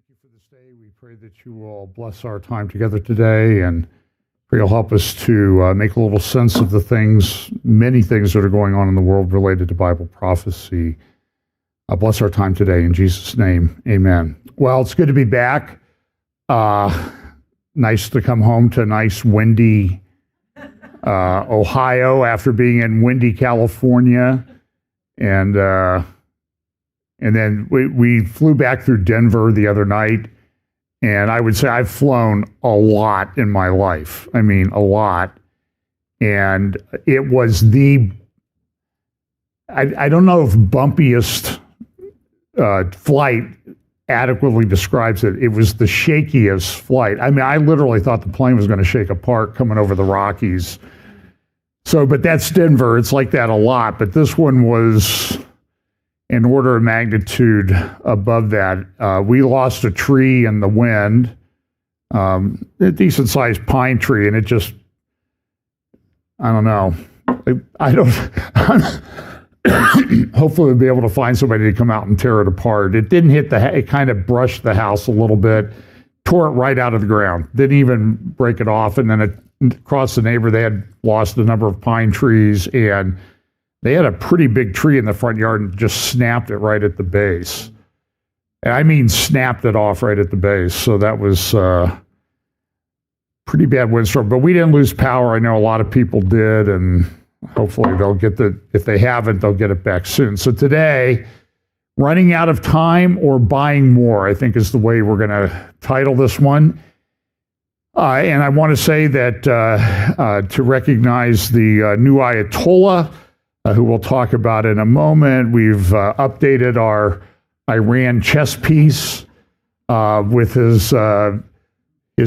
thank you for this day. We pray that you will bless our time together today and pray you'll help us to make a little sense of the things, many things that are going on in the world related to Bible prophecy. Bless our time today in Jesus' name. Amen. Well, it's good to be back. Nice to come home to nice, windy Ohio after being in windy California. And then we flew back through Denver the other night, and I would say I've flown a lot in my life. I mean, a lot. And it was I don't know if bumpiest flight adequately describes it. It was the shakiest flight. I mean, I literally thought the plane was going to shake apart coming over the Rockies. So, but that's Denver. It's like that a lot. But this one was an order of magnitude above that. We lost a tree in the wind, a decent-sized pine tree, and it just, I don't know. Hopefully we'll be able to find somebody to come out and tear it apart. It didn't hit it kind of brushed the house a little bit, tore it right out of the ground, didn't even break it off, and then across the neighbor, they had lost a number of pine trees, and they had a pretty big tree in the front yard and just snapped it right at the base. And I mean snapped it off right at the base. So that was pretty bad windstorm. But we didn't lose power. I know a lot of people did, and hopefully they'll get if they haven't, they'll get it back soon. So today, running out of time or buying more, I think is the way we're going to title this one. And I want to say that to recognize the new Ayatollah, who we'll talk about in a moment. We've updated our Iran chess piece with his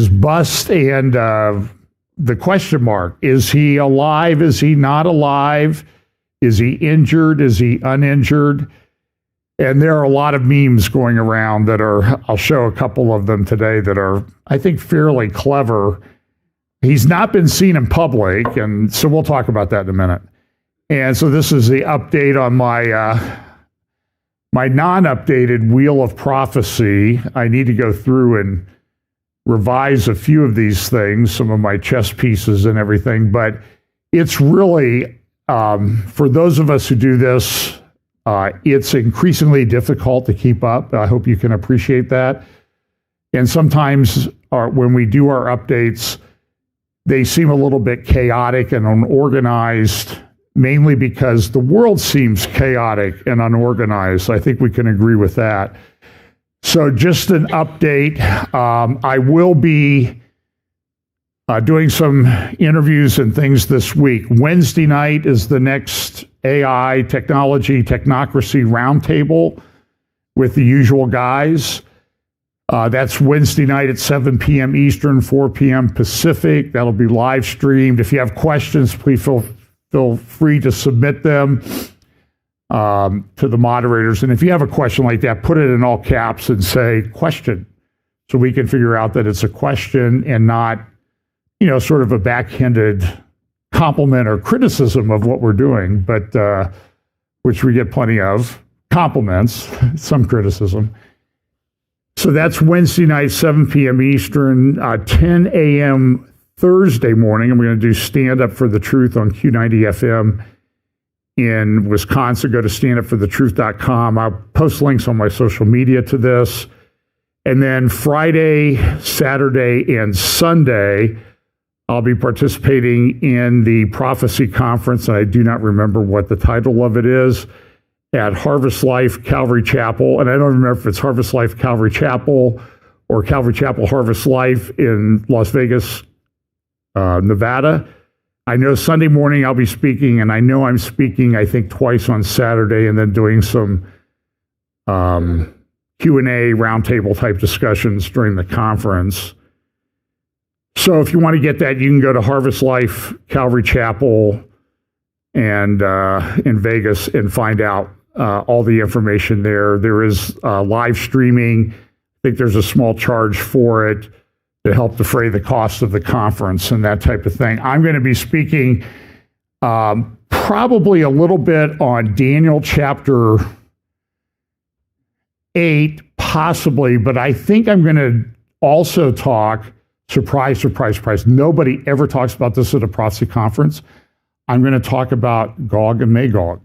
bust and the question mark. Is he alive? Is he not alive? Is he injured? Is he uninjured? And there are a lot of memes going around that I'll show a couple of them today that are, I think, fairly clever. He's not been seen in public, and so we'll talk about that in a minute. And so this is the update on my non-updated Wheel of Prophecy. I need to go through and revise a few of these things, some of my chess pieces and everything. But it's really, for those of us who do this, it's increasingly difficult to keep up. I hope you can appreciate that. And sometimes when we do our updates, they seem a little bit chaotic and unorganized, mainly because the world seems chaotic and unorganized. I think we can agree with that. So just an update. I will be doing some interviews and things this week. Wednesday night is the next AI, technology, technocracy roundtable with the usual guys. That's Wednesday night at 7 p.m. Eastern, 4 p.m. Pacific. That'll be live streamed. If you have questions, please feel free to submit them to the moderators. And if you have a question like that, put it in all caps and say question, so we can figure out that it's a question and not, sort of a backhanded compliment or criticism of what we're doing, but which we get plenty of. Compliments, some criticism. So that's Wednesday night, 7 p.m. Eastern, 10 a.m. Thursday morning. I'm going to do Stand Up for the Truth on Q90 FM in Wisconsin. Go to standupforthetruth.com. I'll post links on my social media to this. And then Friday, Saturday, and Sunday, I'll be participating in the Prophecy Conference. I do not remember what the title of it is, at Harvest Life Calvary Chapel. And I don't remember if it's Harvest Life Calvary Chapel or Calvary Chapel Harvest Life in Las Vegas, Nevada. I know Sunday morning I'll be speaking, and I know I'm speaking, I think, twice on Saturday, and then doing some Q&A roundtable type discussions during the conference. So if you want to get that, you can go to Harvest Life Calvary Chapel and in Vegas and find out all the information there. There is live streaming. I think there's a small charge for it to help defray the cost of the conference and that type of thing. I'm going to be speaking probably a little bit on Daniel chapter 8, possibly, but I think I'm going to also talk, surprise, surprise, surprise. Nobody ever talks about this at a prophecy conference. I'm going to talk about Gog and Magog.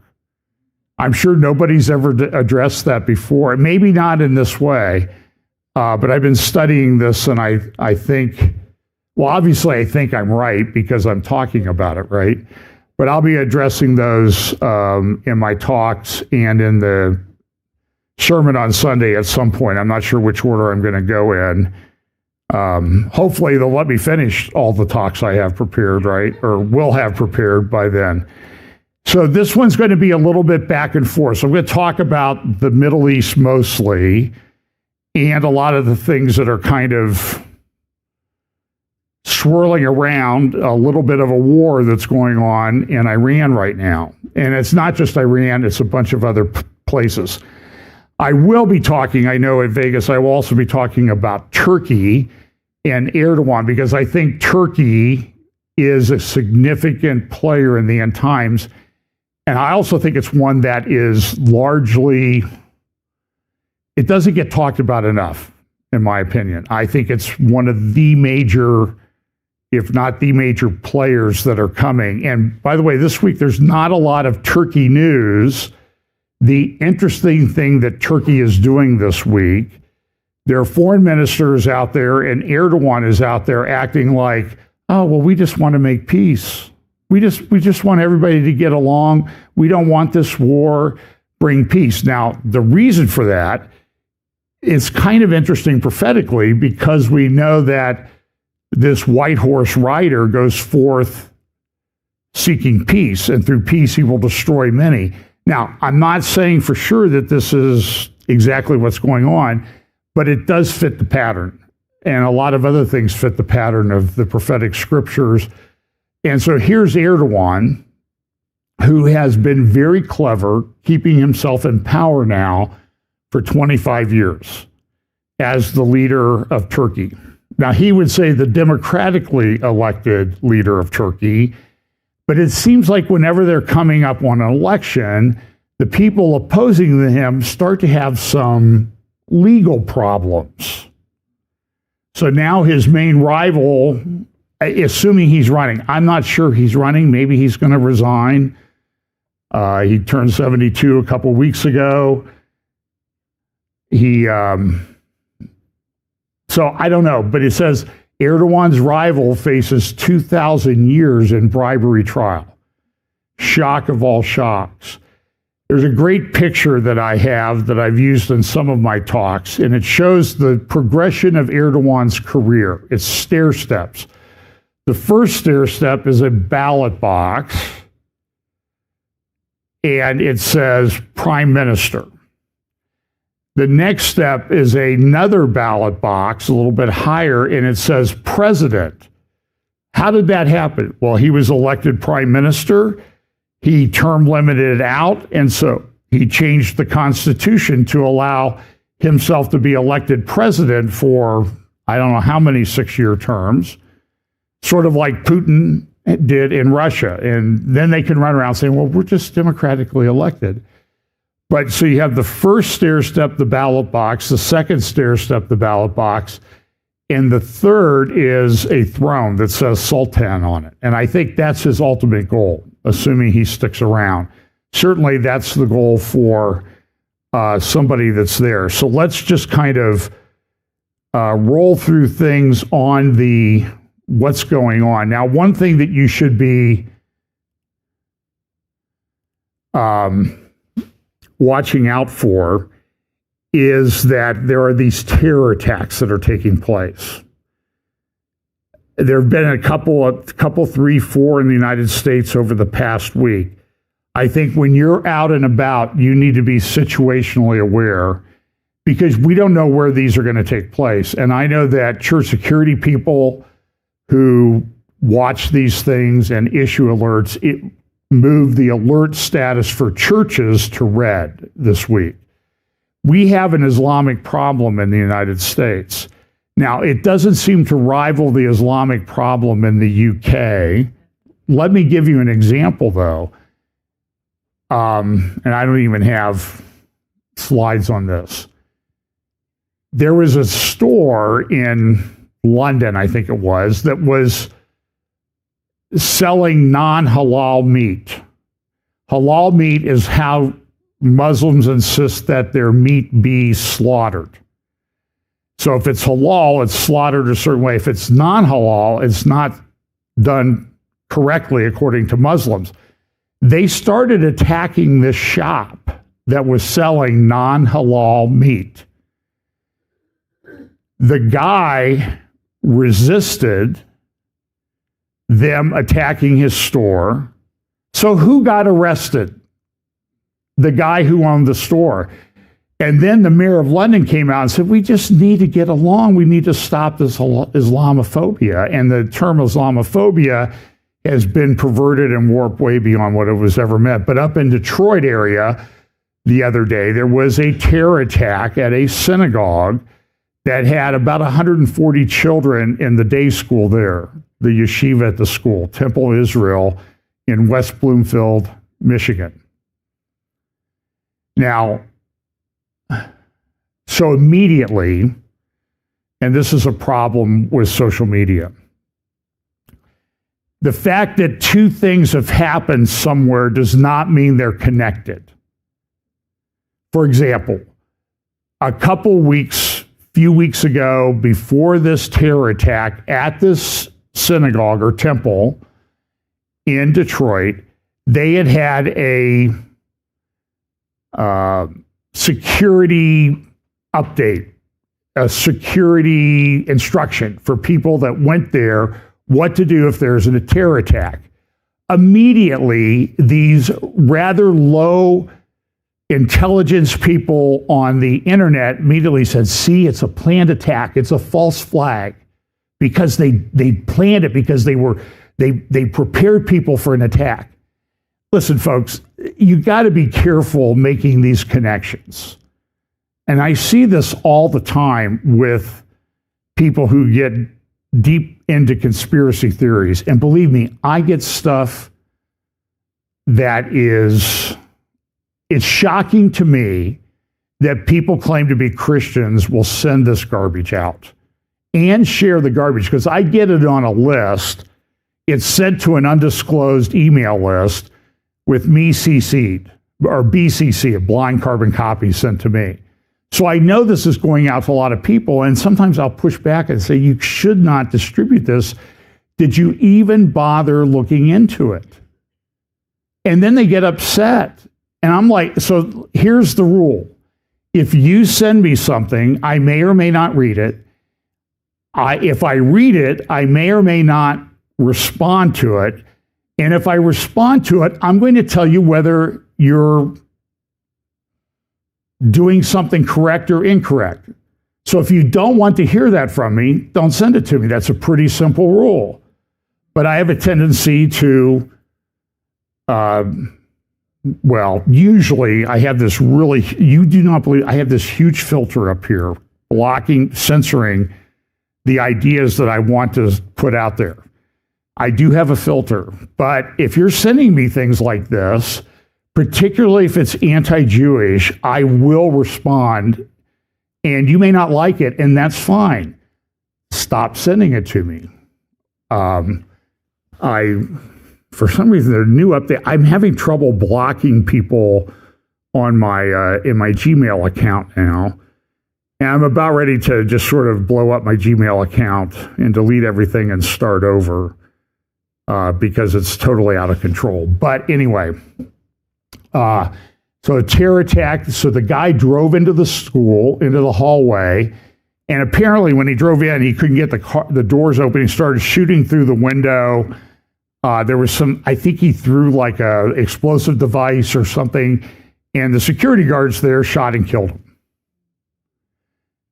I'm sure nobody's ever addressed that before. Maybe not in this way, but I've been studying this, and I think, well, obviously I think I'm right because I'm talking about it, right? But I'll be addressing those in my talks and in the sermon on Sunday at some point. I'm not sure which order I'm going to go in. Hopefully they'll let me finish all the talks I have prepared, right? Or will have prepared by then. So this one's going to be a little bit back and forth. So I'm going to talk about the Middle East mostly and a lot of the things that are kind of swirling around, a little bit of a war that's going on in Iran right now. And it's not just Iran, it's a bunch of other places. I will be talking, I know at Vegas, I will also be talking about Turkey and Erdogan, because I think Turkey is a significant player in the end times. And I also think it's one that is largely, it doesn't get talked about enough, in my opinion. I think it's one of the major, if not the major players that are coming. And by the way, this week, there's not a lot of Turkey news. The interesting thing that Turkey is doing this week, their foreign ministers out there, and Erdogan is out there acting like, oh, well, we just want to make peace. We just want everybody to get along. We don't want this war. Bring peace. Now, the reason for that is kind of interesting prophetically, because we know that this white horse rider goes forth seeking peace, and through peace he will destroy many. Now, I'm not saying for sure that this is exactly what's going on, but it does fit the pattern. And a lot of other things fit the pattern of the prophetic scriptures. And so here's Erdogan, who has been very clever, keeping himself in power now for 25 years as the leader of Turkey. Now, he would say the democratically elected leader of Turkey, but it seems like whenever they're coming up on an election, the people opposing him start to have some legal problems. So now his main rival, assuming he's running, I'm not sure he's running, maybe he's going to resign. He turned 72 a couple weeks ago. So I don't know, but it says Erdogan's rival faces 2,000 years in bribery trial. Shock of all shocks. There's a great picture that I have that I've used in some of my talks, and it shows the progression of Erdogan's career. It's stair steps. The first stair step is a ballot box, and it says Prime Minister. The next step is another ballot box, a little bit higher, and it says President. How did that happen? Well, he was elected Prime Minister. He term limited out, and so he changed the Constitution to allow himself to be elected president for, I don't know how many 6-year terms, sort of like Putin did in Russia. And then they can run around saying, well, we're just democratically elected. But so you have the first stair step, the ballot box, the second stair step, the ballot box, and the third is a throne that says Sultan on it. And I think that's his ultimate goal, assuming he sticks around. Certainly that's the goal for somebody that's there. So let's just kind of roll through things on the what's going on. Now, one thing that you should be watching out for is that there are these terror attacks that are taking place. There have been a couple, 3, 4 in the United States over the past week. I think when you're out and about, you need to be situationally aware, because we don't know where these are going to take place. And I know that church security people who watch these things and issue alerts, it moved the alert status for churches to red this week. We have an Islamic problem in the United States. Now, it doesn't seem to rival the Islamic problem in the UK. Let me give you an example, though. And I don't even have slides on this. there was a store in London, I think it was, that was selling non-halal meat. Halal meat is how Muslims insist that their meat be slaughtered. So if it's halal, it's slaughtered a certain way. If it's non-halal, it's not done correctly according to Muslims. They started attacking this shop that was selling non-halal meat. The guy resisted them attacking his store. So who got arrested? The guy who owned the store. And then the mayor of London came out and said, we just need to get along. We need to stop this Islamophobia. And the term Islamophobia has been perverted and warped way beyond what it was ever meant. But up in Detroit area the other day, there was a terror attack at a synagogue that had about 140 children in the day school there, the yeshiva at the school, Temple Israel in West Bloomfield, Michigan. Now, so immediately, and this is a problem with social media, the fact that two things have happened somewhere does not mean they're connected. For example, few weeks ago, before this terror attack at this synagogue or temple in Detroit, they had a security update, a security instruction for people that went there, what to do if there's a terror attack. Immediately, these rather low intelligence people on the internet immediately said, see, it's a planned attack. It's a false flag, because they planned it, because they prepared people for an attack. Listen, folks, you got to be careful making these connections. And I see this all the time with people who get deep into conspiracy theories. And believe me, I get stuff that it's shocking to me that people claim to be Christians will send this garbage out and share the garbage, because I get it on a list. It's sent to an undisclosed email list with me CC'd, or BCC, a blind carbon copy sent to me. So I know this is going out to a lot of people, and sometimes I'll push back and say, you should not distribute this. Did you even bother looking into it? And then they get upset. And I'm like, so here's the rule. If you send me something, I may or may not read it. If I read it, I may or may not respond to it. And if I respond to it, I'm going to tell you whether you're doing something correct or incorrect. So if you don't want to hear that from me, don't send it to me. That's a pretty simple rule. But I have a tendency to, usually I have this you do not believe, I have this huge filter up here, censoring the ideas that I want to put out there. I do have a filter, but if you're sending me things like this, particularly if it's anti-Jewish, I will respond, and you may not like it, and that's fine. Stop sending it to me. For some reason, there's a new update. I'm having trouble blocking people on my in my Gmail account now, and I'm about ready to just sort of blow up my Gmail account and delete everything and start over because it's totally out of control. But anyway. So a terror attack. So the guy drove into the school, into the hallway, and apparently when he drove in, he couldn't get the doors open. He started shooting through the window. There was I think he threw like a explosive device or something, and the security guards there shot and killed him.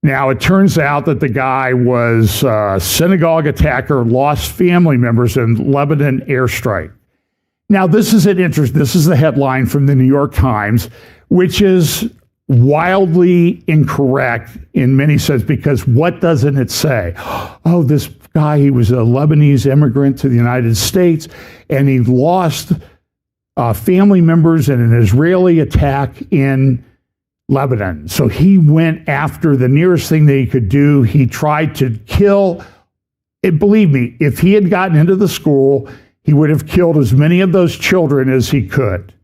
Now, it turns out that the guy was a synagogue attacker, lost family members in Lebanon airstrike. Now, this is the headline from the New York Times, which is wildly incorrect in many sense, because what doesn't it say? Oh, this guy, he was a Lebanese immigrant to the United States, and he lost family members in an Israeli attack in Lebanon. So he went after the nearest thing that he could do. He tried to kill, and believe me, if he had gotten into the school, he would have killed as many of those children as he could.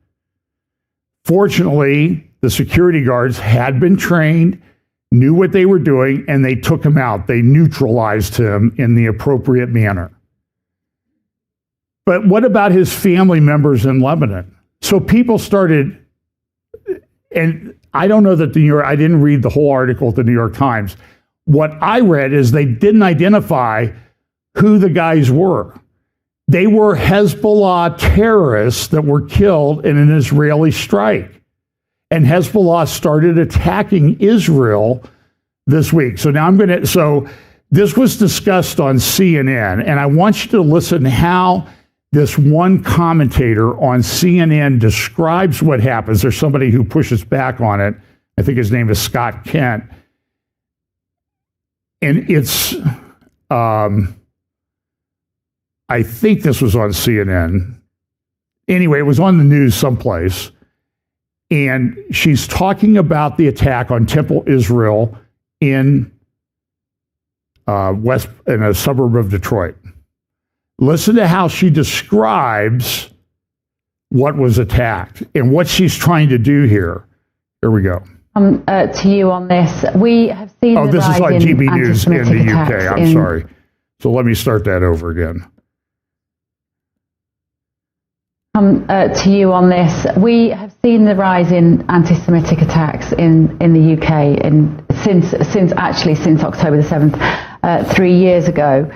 Fortunately, the security guards had been trained, knew what they were doing, and they took him out. They neutralized him in the appropriate manner. But what about his family members in Lebanon? So people started, and I don't know that I didn't read the whole article at the New York Times. What I read is they didn't identify who the guys were. They were Hezbollah terrorists that were killed in an Israeli strike. And Hezbollah started attacking Israel this week. So now so this was discussed on CNN, and I want you to listen how this one commentator on CNN describes what happens. There's somebody who pushes back on it. I think his name is Scott Kent. And it's, I think this was on CNN. Anyway, it was on the news someplace. And she's talking about the attack on Temple, Israel in a suburb of Detroit. Listen to how she describes what was attacked and what she's trying to do here. Here we go. To you on this. We have seen the this rise is on in GB News in the UK. I'm in... sorry. So let me start that over again. To you on this. We have seen the rise in anti-Semitic attacks in the UK since October the 7th, 3 years ago.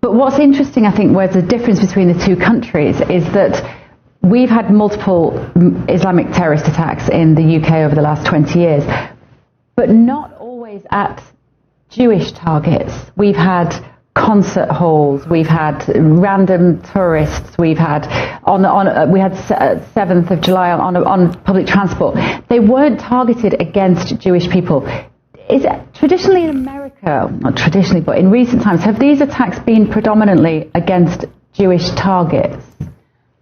But what's interesting, I think, where's the difference between the two countries is that we've had multiple Islamic terrorist attacks in the UK over the last 20 years, but not always at Jewish targets. We've had concert halls, we've had random tourists, we had 7th of July on public transport. They weren't targeted against Jewish people. Is it traditionally in America, not traditionally, but in recent times, have these attacks been predominantly against Jewish targets?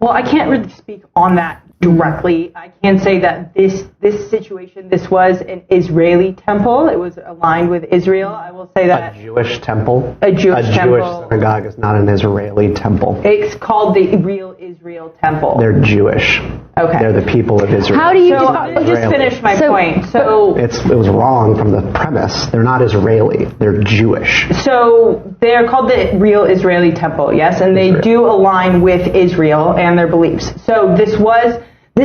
Well, I can't really speak on that directly. I can say that this situation, this was an Israeli temple. It was aligned with Israel. I will say that. A Jewish temple? A Jewish temple. Jewish synagogue is not an Israeli temple. It's called the Real Israel Temple. They're Jewish. Okay. They're the people of Israel. How do you just finish my point. So it was wrong from the premise. They're not Israeli. They're Jewish. So they're called the Real Israeli Temple, yes, and they do align with Israel and their beliefs. So this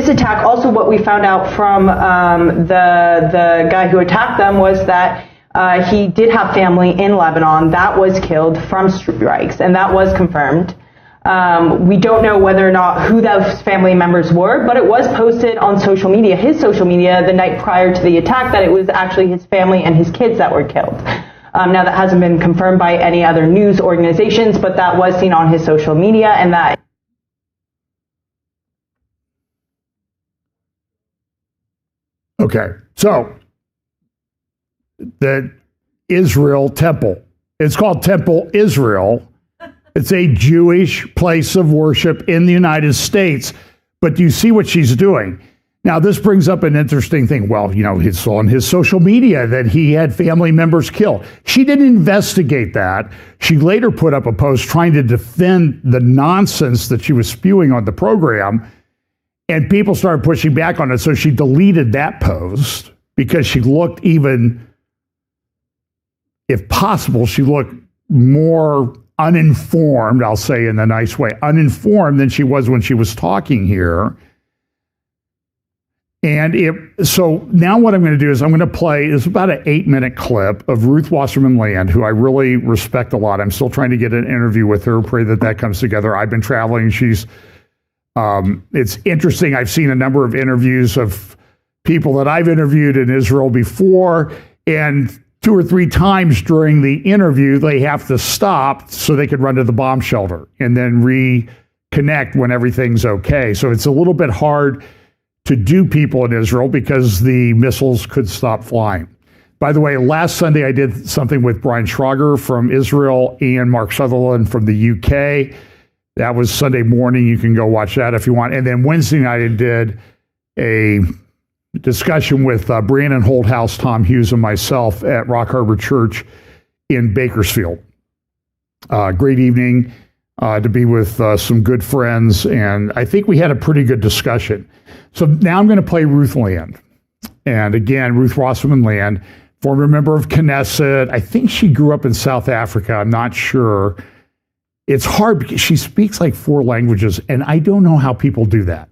attack, also what we found out from the guy who attacked them was that he did have family in Lebanon that was killed from strikes, and that was confirmed. We don't know whether or not who those family members were, but it was posted on social media, his social media, the night prior to the attack, that it was actually his family and his kids that were killed. Now that hasn't been confirmed by any other news organizations, but that was seen on his social media, and that. Okay, so the Israel Temple. It's called Temple Israel. It's a Jewish place of worship in the United States. But do you see what she's doing? Now, this brings up an interesting thing. Well, it's on his social media that he had family members killed. She didn't investigate that. She later put up a post trying to defend the nonsense that she was spewing on the program. And people started pushing back on it. So she deleted that post because she looked even, if possible, she looked more uninformed, I'll say in a nice way, uninformed than she was when she was talking here. And so now what I'm going to do is I'm going to play, it's about an 8-minute clip of Ruth Wasserman Land, who I really respect a lot. I'm still trying to get an interview with her. Pray that comes together. I've been traveling. It's interesting. I've seen a number of interviews of people that I've interviewed in Israel before, and 2 or 3 times during the interview, they have to stop so they could run to the bomb shelter and then reconnect when everything's okay. So it's a little bit hard to do people in Israel because the missiles could stop flying. By the way, last Sunday I did something with Brian Schrager from Israel and Mark Sutherland from the UK. That was Sunday morning. You can go watch that if you want. And then Wednesday night I did a discussion with Brandon Holthouse, Tom Hughes, and myself at Rock Harbor Church in Bakersfield. Great evening to be with some good friends, and I think we had a pretty good discussion. So now I'm going to play Ruth Land. And again, Ruth Wasserman Land, former member of Knesset. I think she grew up in South Africa. I'm not sure. It's hard because she speaks like 4 languages, and I don't know how people do that.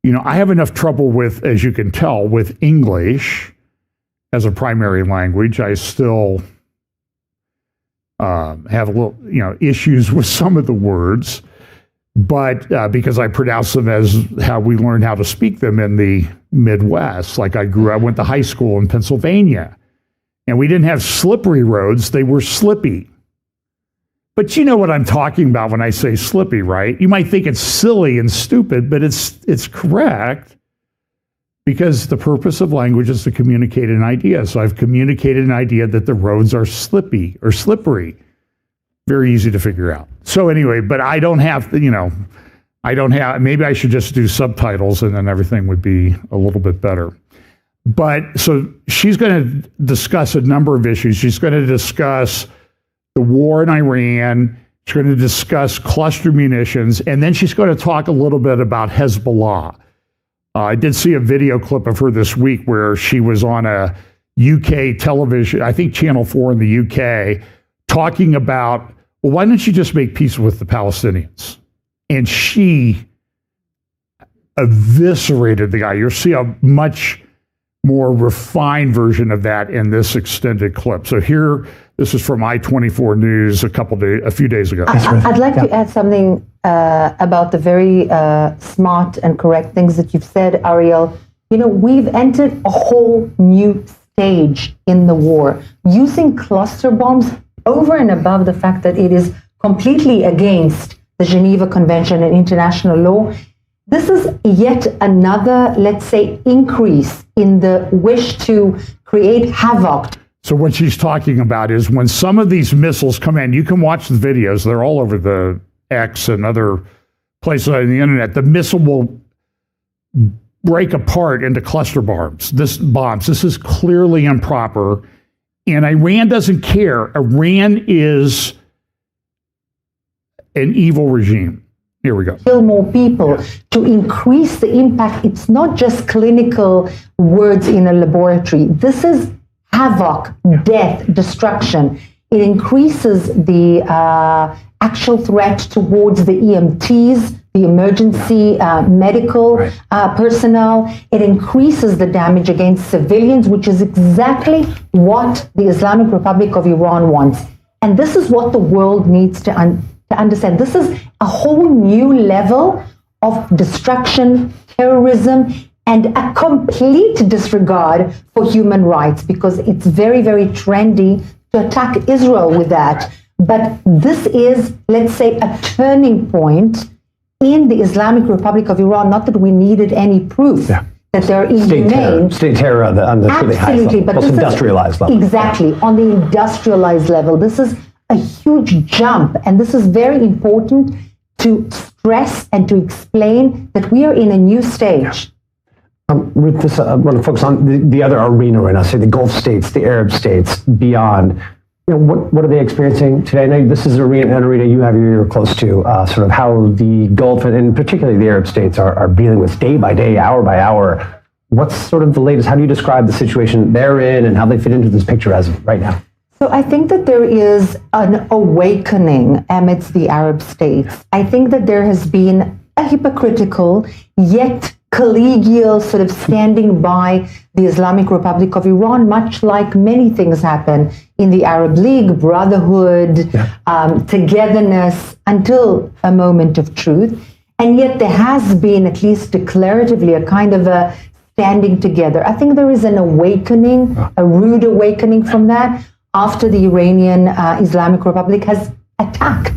You know, I have enough trouble with, as you can tell, with English as a primary language. I still have a little, issues with some of the words, but because I pronounce them as how we learned how to speak them in the Midwest. Like I went to high school in Pennsylvania, and we didn't have slippery roads; they were slippy. But you know what I'm talking about when I say slippy, right? You might think it's silly and stupid, but it's correct, because the purpose of language is to communicate an idea. So I've communicated an idea that the roads are slippy or slippery. Very easy to figure out. So anyway, but I don't have, maybe I should just do subtitles and then everything would be a little bit better. But so she's going to discuss a number of issues. She's going to discuss the war in Iran. She's going to discuss cluster munitions, and then she's going to talk a little bit about Hezbollah. I did see a video clip of her this week where she was on a UK television, I think Channel 4 in the UK, talking about, well, why don't you just make peace with the Palestinians? And she eviscerated the guy. You'll see a much more refined version of that in this extended clip. So here, this is from I-24 News a few days ago. I'd like to add something about the very smart and correct things that you've said, Ariel. We've entered a whole new stage in the war, using cluster bombs over and above the fact that it is completely against the Geneva Convention and international law. This is yet another, let's say, increase in the wish to create havoc. So what she's talking about is when some of these missiles come in, you can watch the videos, they're all over the X and other places on the internet, the missile will break apart into cluster bombs. This is clearly improper, and Iran doesn't care. Iran is an evil regime. Here we go. Kill more people, to increase the impact. It's not just clinical words in a laboratory. This is havoc, death, destruction. It increases the actual threat towards the EMTs, the emergency medical personnel. It increases the damage against civilians, which is exactly what the Islamic Republic of Iran wants. And this is what the world needs to understand. This is a whole new level of destruction, terrorism, and a complete disregard for human rights, because it's very, very trendy to attack Israel with that. But this is, let's say, a turning point in the Islamic Republic of Iran. Not that we needed any proof that they're inhumane. State terror on the really high level, but most industrialized level. Exactly, on the industrialized level. This is a huge jump, and this is very important to stress and to explain that we are in a new stage. Ruth, I want to focus on the other arena right now, say the Gulf states, the Arab states, beyond. What are they experiencing today? I know this is an arena you have your ear close to, sort of how the Gulf and particularly the Arab states are dealing with day by day, hour by hour. What's sort of the latest? How do you describe the situation they're in and how they fit into this picture as of right now? So I think that there is an awakening amidst the Arab states. I think that there has been a hypocritical yet collegial sort of standing by the Islamic Republic of Iran, much like many things happen in the Arab League, brotherhood, togetherness, until a moment of truth. And yet there has been, at least declaratively, a kind of a standing together. I think there is an awakening, a rude awakening from that, after the Iranian Islamic Republic has attacked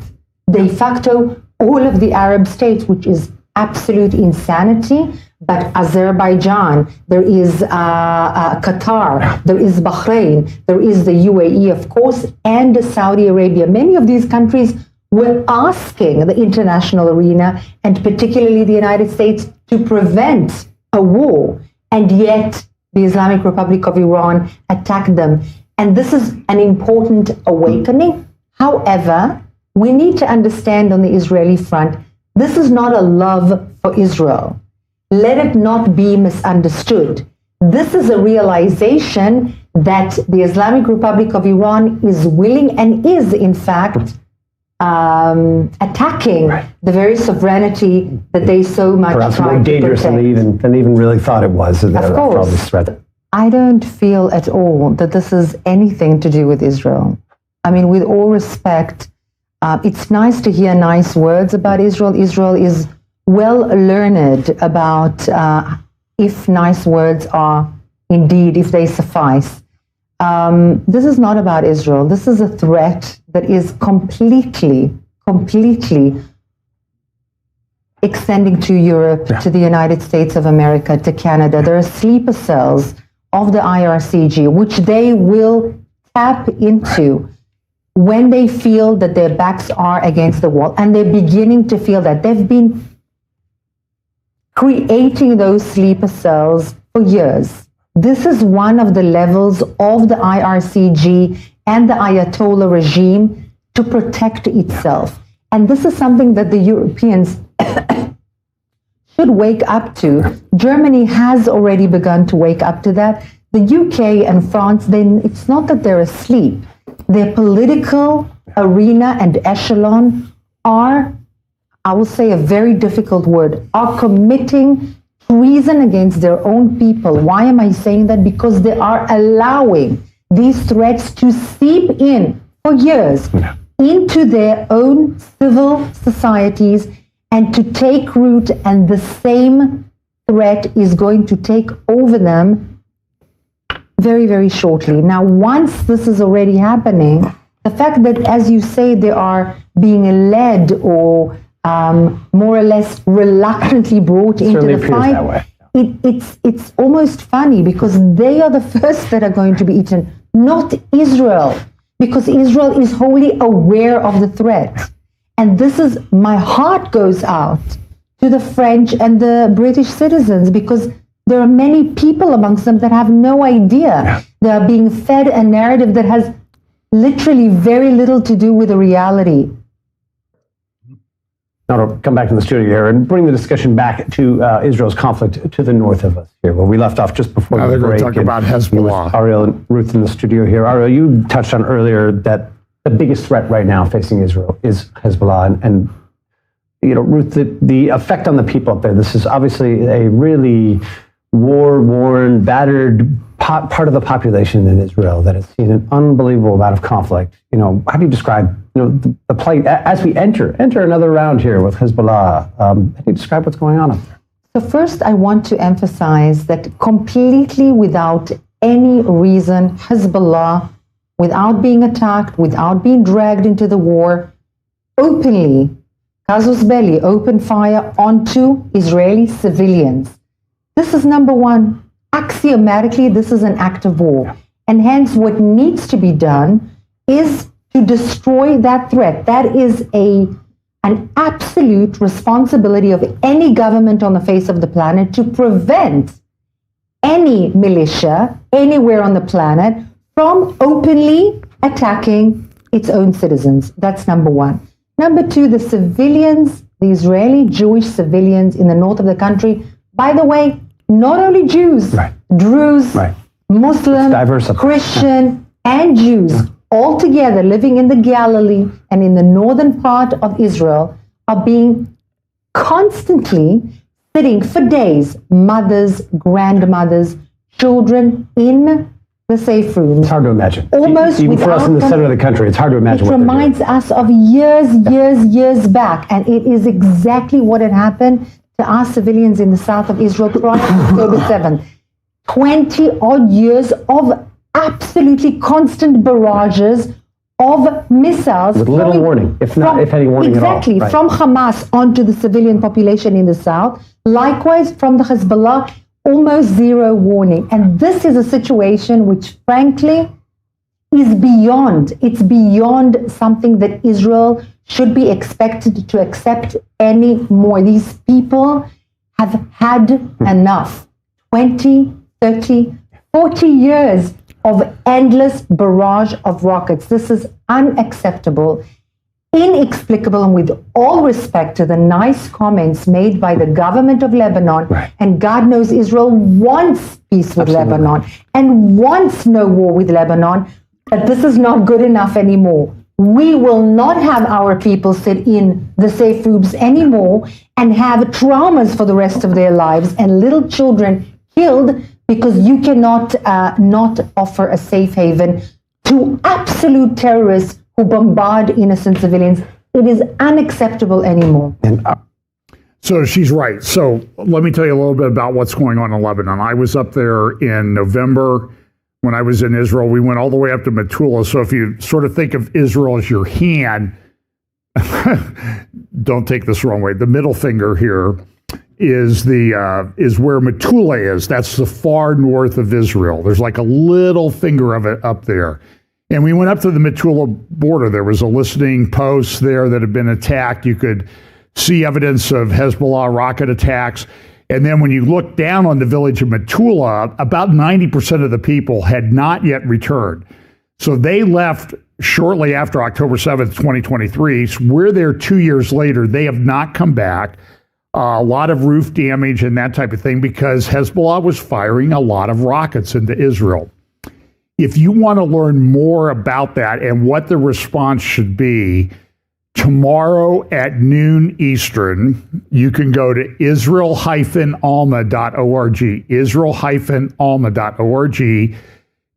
de facto all of the Arab states, which is absolute insanity. But Azerbaijan, there is Qatar, there is Bahrain, there is the UAE, of course, and Saudi Arabia. Many of these countries were asking the international arena, and particularly the United States, to prevent a war. and yet the Islamic Republic of Iran attacked them. And this is an important awakening. However, we need to understand on the Israeli front, this is not a love for Israel. Let it not be misunderstood. This is a realization that the Islamic Republic of Iran is willing and is, in fact, attacking the very sovereignty that they so much perhaps try more to dangerous than protect. they even really thought it was. Of course. I don't feel at all that this is anything to do with Israel. I mean, with all respect, it's nice to hear nice words about Israel. Israel is well learned about if nice words are indeed, if they suffice. This is not about Israel. This is a threat that is completely extending to Europe, to the United States of America, to Canada. There are sleeper cells of the IRCG, which they will tap into when they feel that their backs are against the wall. And they're beginning to feel that. They've been creating those sleeper cells for years. This is one of the levels of the IRCG and the Ayatollah regime to protect itself. And this is something that the Europeans should wake up to. Germany has already begun to wake up to that. The UK and France, it's not that they're asleep. Their political arena and echelon are, I will say a very difficult word, are committing treason against their own people. Why am I saying that? Because they are allowing these threats to seep in for years into their own civil societies and to take root, and the same threat is going to take over them very, very shortly. Now, once this is already happening, the fact that, as you say, they are being led or more or less reluctantly brought into the fight, it's almost funny because they are the first that are going to be eaten, not Israel, because Israel is wholly aware of the threat. And this is, my heart goes out to the French and the British citizens, because there are many people amongst them that have no idea. They are being fed a narrative that has literally very little to do with the reality. Now to come back to the studio here and bring the discussion back to Israel's conflict to the north of us here, where we left off just before the break. They're going to talk about Hezbollah. Ariel and Ruth in the studio here. Ariel, you touched on earlier that the biggest threat right now facing Israel is Hezbollah. And you know, Ruth, the effect on the people up there, this is obviously a really war-worn, battered part of the population in Israel that has seen an unbelievable amount of conflict. You know, how do you describe, you know, the plight as we enter another round here with Hezbollah? How do you describe what's going on up there? So first, I want to emphasize that completely without any reason, Hezbollah, without being attacked, without being dragged into the war, openly, casus belli, open fire onto Israeli civilians. This is number one. Axiomatically, this is an act of war. And hence, what needs to be done is to destroy that threat. That is an absolute responsibility of any government on the face of the planet to prevent any militia anywhere on the planet from openly attacking its own citizens. That's number one. Number two, the civilians, the Israeli Jewish civilians in the north of the country, by the way, not only Jews, Druze, Muslim, Christian, and Jews, all together living in the Galilee and in the northern part of Israel, are being constantly sitting for days, mothers, grandmothers, children in the safe rooms. It's hard to imagine. Almost even for us in the center of the country, it's hard to imagine. It reminds us of years back, and it is exactly what had happened to our civilians in the south of Israel prior to October 7th. 20-odd years of absolutely constant barrages of missiles. With little warning, if any warning at all. Exactly, from Hamas onto the civilian population in the south. Likewise, from the Hezbollah, almost zero warning. And this is a situation which, frankly, is beyond. It's beyond something that Israel should be expected to accept anymore. These people have had enough. 20, 30, 40 years of endless barrage of rockets. This is unacceptable, inexplicable, and with all respect to the nice comments made by the government of Lebanon, Right. and God knows Israel wants peace with Absolutely. Lebanon and wants no war with Lebanon, but this is not good enough anymore. We will not have our people sit in the safe rooms anymore and have traumas for the rest of their lives and little children killed because you cannot not offer a safe haven to absolute terrorists who bombard innocent civilians. It is unacceptable anymore. And So she's right. So let me tell you a little bit about what's going on in Lebanon. I was up there in November when I was in Israel. We went all the way up to Metula. So if you sort of think of Israel as your hand, don't take this the wrong way. The middle finger here is where Metula is. That's the far north of Israel. There's like a little finger of it up there. And we went up to the Metula border. There was a listening post there that had been attacked. You could see evidence of Hezbollah rocket attacks. And then when you look down on the village of Metula, about 90% of the people had not yet returned. So they left shortly after October 7th, 2023. So we're there 2 years later. They have not come back. A lot of roof damage and that type of thing because Hezbollah was firing a lot of rockets into Israel. If you want to learn more about that and what the response should be, tomorrow at noon Eastern, you can go to israel-alma.org, israel-alma.org,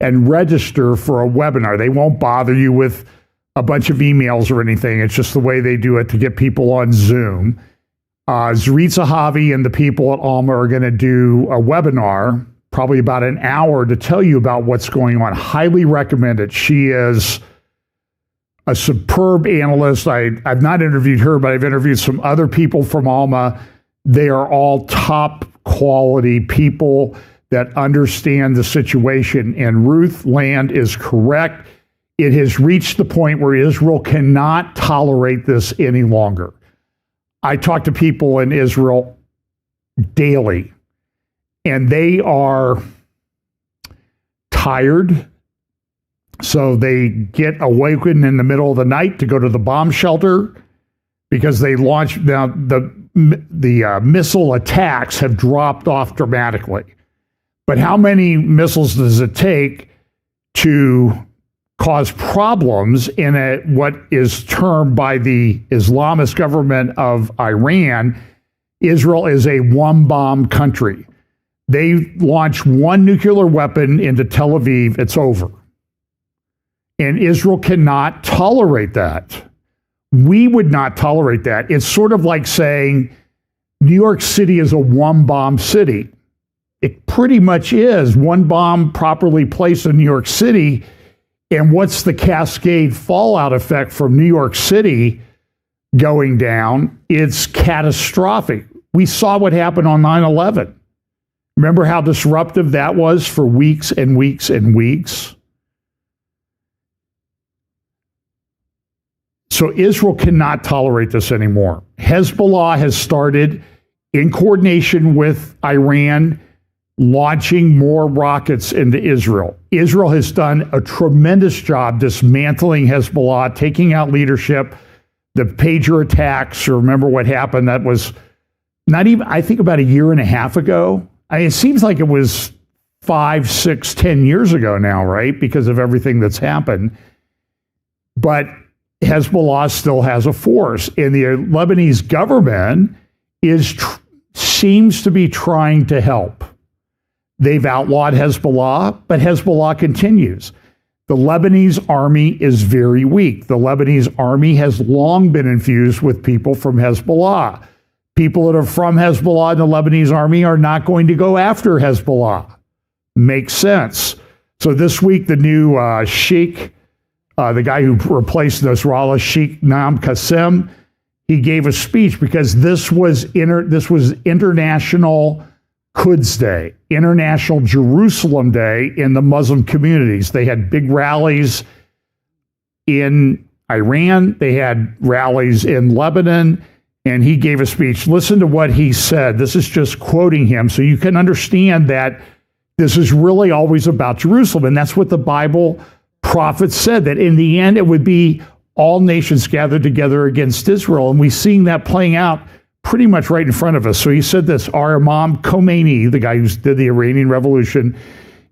and register for a webinar. They won't bother you with a bunch of emails or anything. It's just the way they do it to get people on Zoom. Zrit Zahavi and the people at Alma are going to do a webinar, probably about an hour, to tell you about what's going on. Highly recommend it. She is a superb analyst. I've not interviewed her, but I've interviewed some other people from Alma. They are all top quality people that understand the situation. And Ruth Land is correct. It has reached the point where Israel cannot tolerate this any longer. I talk to people in Israel daily, and they are tired. So they get awakened in the middle of the night to go to the bomb shelter because they launched. Now the missile attacks have dropped off dramatically. But how many missiles does it take to cause problems in what is termed by the Islamist government of Iran? Israel is a one-bomb country. They launch one nuclear weapon into Tel Aviv, it's over. And Israel cannot tolerate that. We would not tolerate that. It's sort of like saying New York City is a one-bomb city. It pretty much is. One bomb properly placed in New York City. And what's the cascade fallout effect from New York City going down? It's catastrophic. We saw what happened on 9/11. Remember how disruptive that was for weeks and weeks and weeks? So Israel cannot tolerate this anymore. Hezbollah has started, in coordination with Iran, launching more rockets into Israel. Israel has done a tremendous job dismantling Hezbollah, taking out leadership. The pager attacks, remember what happened? That was not even, I think, about a year and a half ago. It seems like it was 5, 6, 10 years ago now, right? Because of everything that's happened. But Hezbollah still has a force, and the Lebanese government seems to be trying to help. They've outlawed Hezbollah, but Hezbollah continues. The Lebanese army is very weak. The Lebanese army has long been infused with people from Hezbollah. People that are from Hezbollah and the Lebanese army are not going to go after Hezbollah. Makes sense. So this week, the new Sheikh, the guy who replaced Nasrallah, Sheikh Naam Qasem, he gave a speech because this was International Quds Day, International Jerusalem Day in the Muslim communities. They had big rallies in Iran. They had rallies in Lebanon. and he gave a speech. Listen to what he said. This is just quoting him, so you can understand that this is really always about Jerusalem, and that's what the Bible prophets said, that in the end it would be all nations gathered together against Israel, and we're seeing that playing out pretty much right in front of us. So he said this, our Imam Khomeini, the guy who did the Iranian Revolution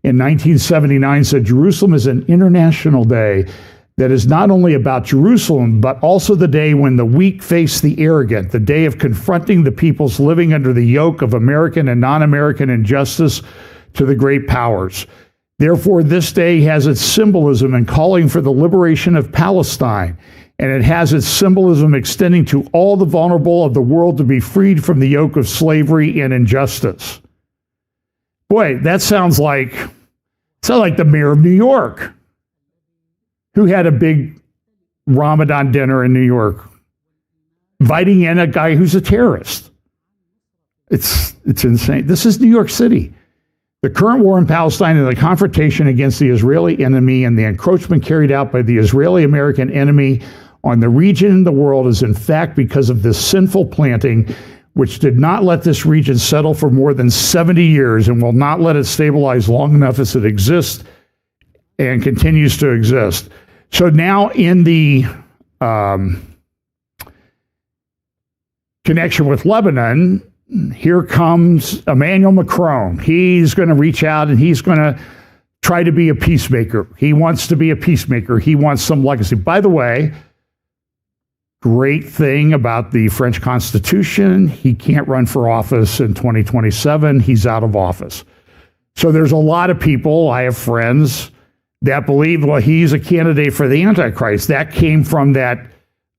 in 1979, said, Jerusalem is an international day that is not only about Jerusalem, but also the day when the weak face the arrogant, the day of confronting the peoples living under the yoke of American and non-American injustice to the great powers. Therefore, this day has its symbolism in calling for the liberation of Palestine, and it has its symbolism extending to all the vulnerable of the world to be freed from the yoke of slavery and injustice. Boy, that sounds like the mayor of New York, who had a big Ramadan dinner in New York, inviting in a guy who's a terrorist. It's insane. This is New York City. The current war in Palestine and the confrontation against the Israeli enemy and the encroachment carried out by the Israeli-American enemy on the region and the world is in fact because of this sinful planting which did not let this region settle for more than 70 years and will not let it stabilize long enough as it exists and continues to exist. So now in the connection with Lebanon, here comes Emmanuel Macron. He's going to reach out and he's going to try to be a peacemaker. He wants to be a peacemaker. He wants some legacy. By the way, great thing about the French Constitution, he can't run for office in 2027. He's out of office. So there's a lot of people, I have friends, that believe, well, he's a candidate for the Antichrist. That came from that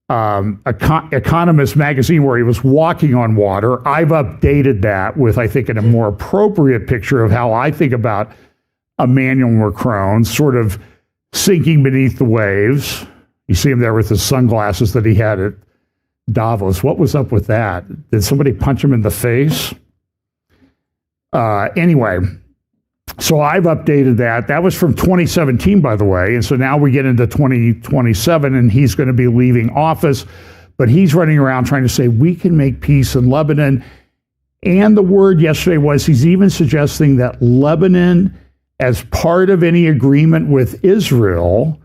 Economist magazine where he was walking on water. I've updated that with, I think, a more appropriate picture of how I think about Emmanuel Macron, sort of sinking beneath the waves. You see him there with his sunglasses that he had at Davos. What was up with that? Did somebody punch him in the face? Anyway, so I've updated that. That was from 2017, by the way. And so now we get into 2027, and he's going to be leaving office. But he's running around trying to say, we can make peace in Lebanon. And the word yesterday was he's even suggesting that Lebanon, as part of any agreement with Israel,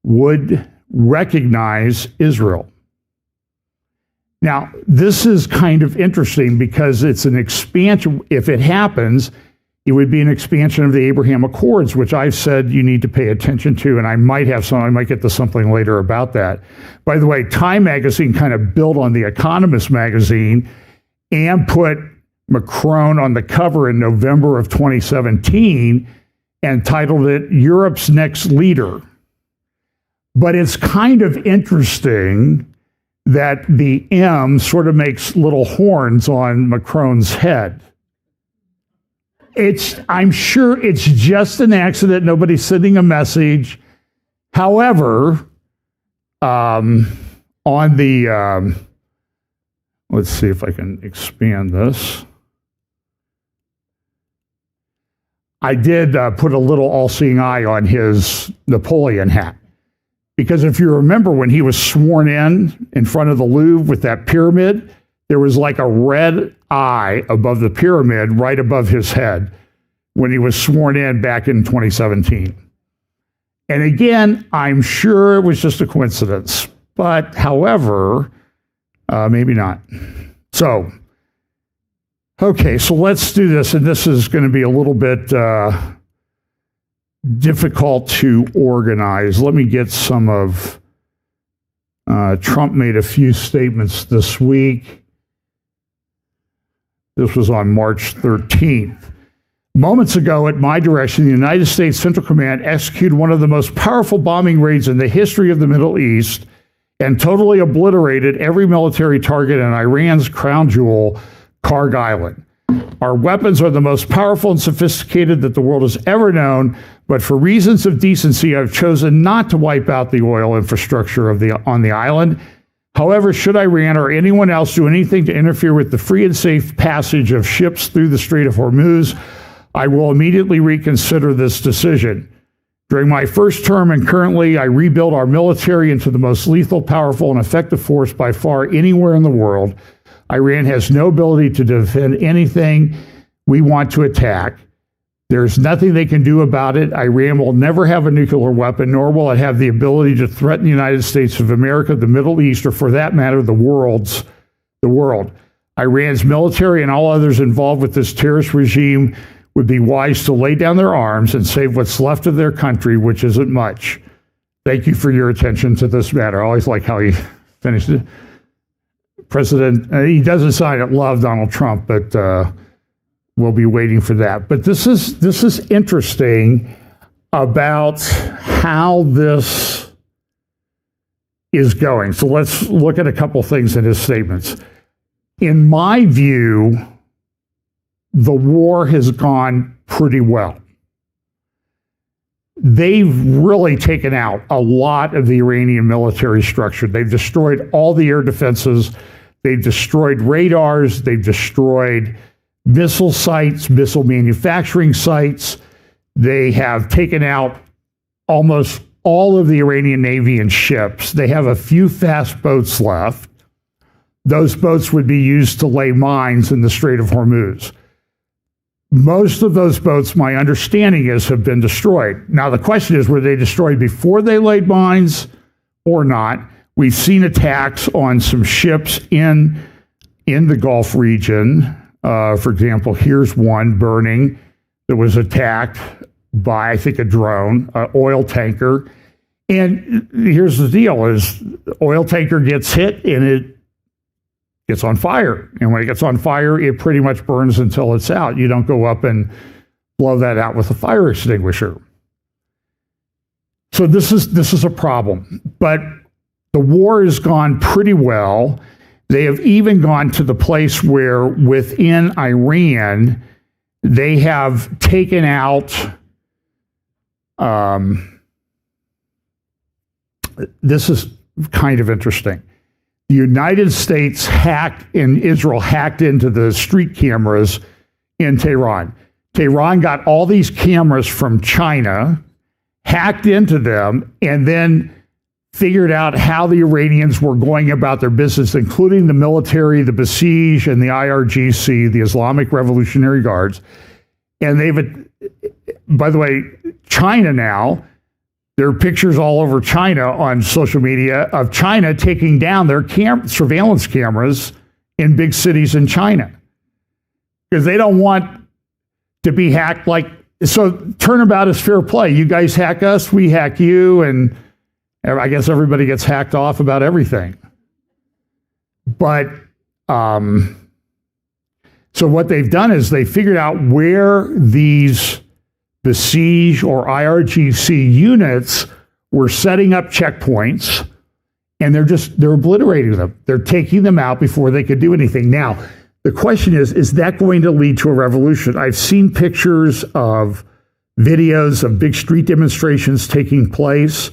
would recognize Israel. Now, this is kind of interesting because it's an expansion. If it happens, it would be an expansion of the Abraham Accords, which I've said you need to pay attention to, and I might get to something later about that. By the way, Time magazine kind of built on the Economist magazine and put Macron on the cover in November of 2017 and titled it Europe's Next Leader. But it's kind of interesting that the M sort of makes little horns on Macron's head. I'm sure it's just an accident. Nobody's sending a message. However, on the, let's see if I can expand this. I did put a little all-seeing eye on his Napoleon hat. Because if you remember when he was sworn in front of the Louvre with that pyramid, there was like a red eye above the pyramid right above his head when he was sworn in back in 2017. And again, I'm sure it was just a coincidence. But however, maybe not. So, okay, so let's do this. And this is going to be a little bit difficult to organize. Let me get some of Trump made a few statements this week. This was on March 13th. Moments ago, at my direction, the United States Central Command executed one of the most powerful bombing raids in the history of the Middle East and totally obliterated every military target in Iran's crown jewel, Karg Island. Our weapons are the most powerful and sophisticated that the world has ever known, but for reasons of decency, I've chosen not to wipe out the oil infrastructure on the island. However, should Iran or anyone else do anything to interfere with the free and safe passage of ships through the Strait of Hormuz, I will immediately reconsider this decision. During my first term and currently, I rebuilt our military into the most lethal, powerful, and effective force by far anywhere in the world. Iran has no ability to defend anything we want to attack. There's nothing they can do about it. Iran will never have a nuclear weapon, nor will it have the ability to threaten the United States of America, the Middle East, or for that matter, the world. Iran's military and all others involved with this terrorist regime would be wise to lay down their arms and save what's left of their country, which isn't much. Thank you for your attention to this matter. I always like how he finished it. President, he doesn't sign it, love Donald Trump, but we'll be waiting for that. But this is interesting about how this is going. So let's look at a couple things in his statements. In my view, the war has gone pretty well. They've really taken out a lot of the Iranian military structure. They've destroyed all the air defenses. They've destroyed radars. They've destroyed missile sites, missile manufacturing sites. They have taken out almost all of the Iranian Navy and ships. They have a few fast boats left. Those boats would be used to lay mines in the Strait of Hormuz. Most of those boats, my understanding is, have been destroyed. Now, the question is, were they destroyed before they laid mines or not? We've seen attacks on some ships in the Gulf region. For example, here's one burning that was attacked by, I think, a drone, an oil tanker. And here's the deal, is the oil tanker gets hit and it gets on fire. And when it gets on fire, it pretty much burns until it's out. You don't go up and blow that out with a fire extinguisher. So this is a problem. But the war has gone pretty well. They have even gone to the place where within Iran, they have taken out, this is kind of interesting. The United States hacked and Israel hacked into the street cameras in Tehran. Tehran got all these cameras from China, hacked into them, and then figured out how the Iranians were going about their business, including the military, the Basij, and the IRGC, the Islamic Revolutionary Guards. And they've, by the way, China now, there are pictures all over China on social media of China taking down their surveillance cameras in big cities in China because they don't want to be hacked. So turnabout is fair play. You guys hack us, we hack you, and I guess everybody gets hacked off about everything. But so what they've done is they figured out where these Basij or IRGC units were setting up checkpoints, and they're obliterating them. They're taking them out before they could do anything. Now, the question is that going to lead to a revolution? I've seen pictures of videos of big street demonstrations taking place.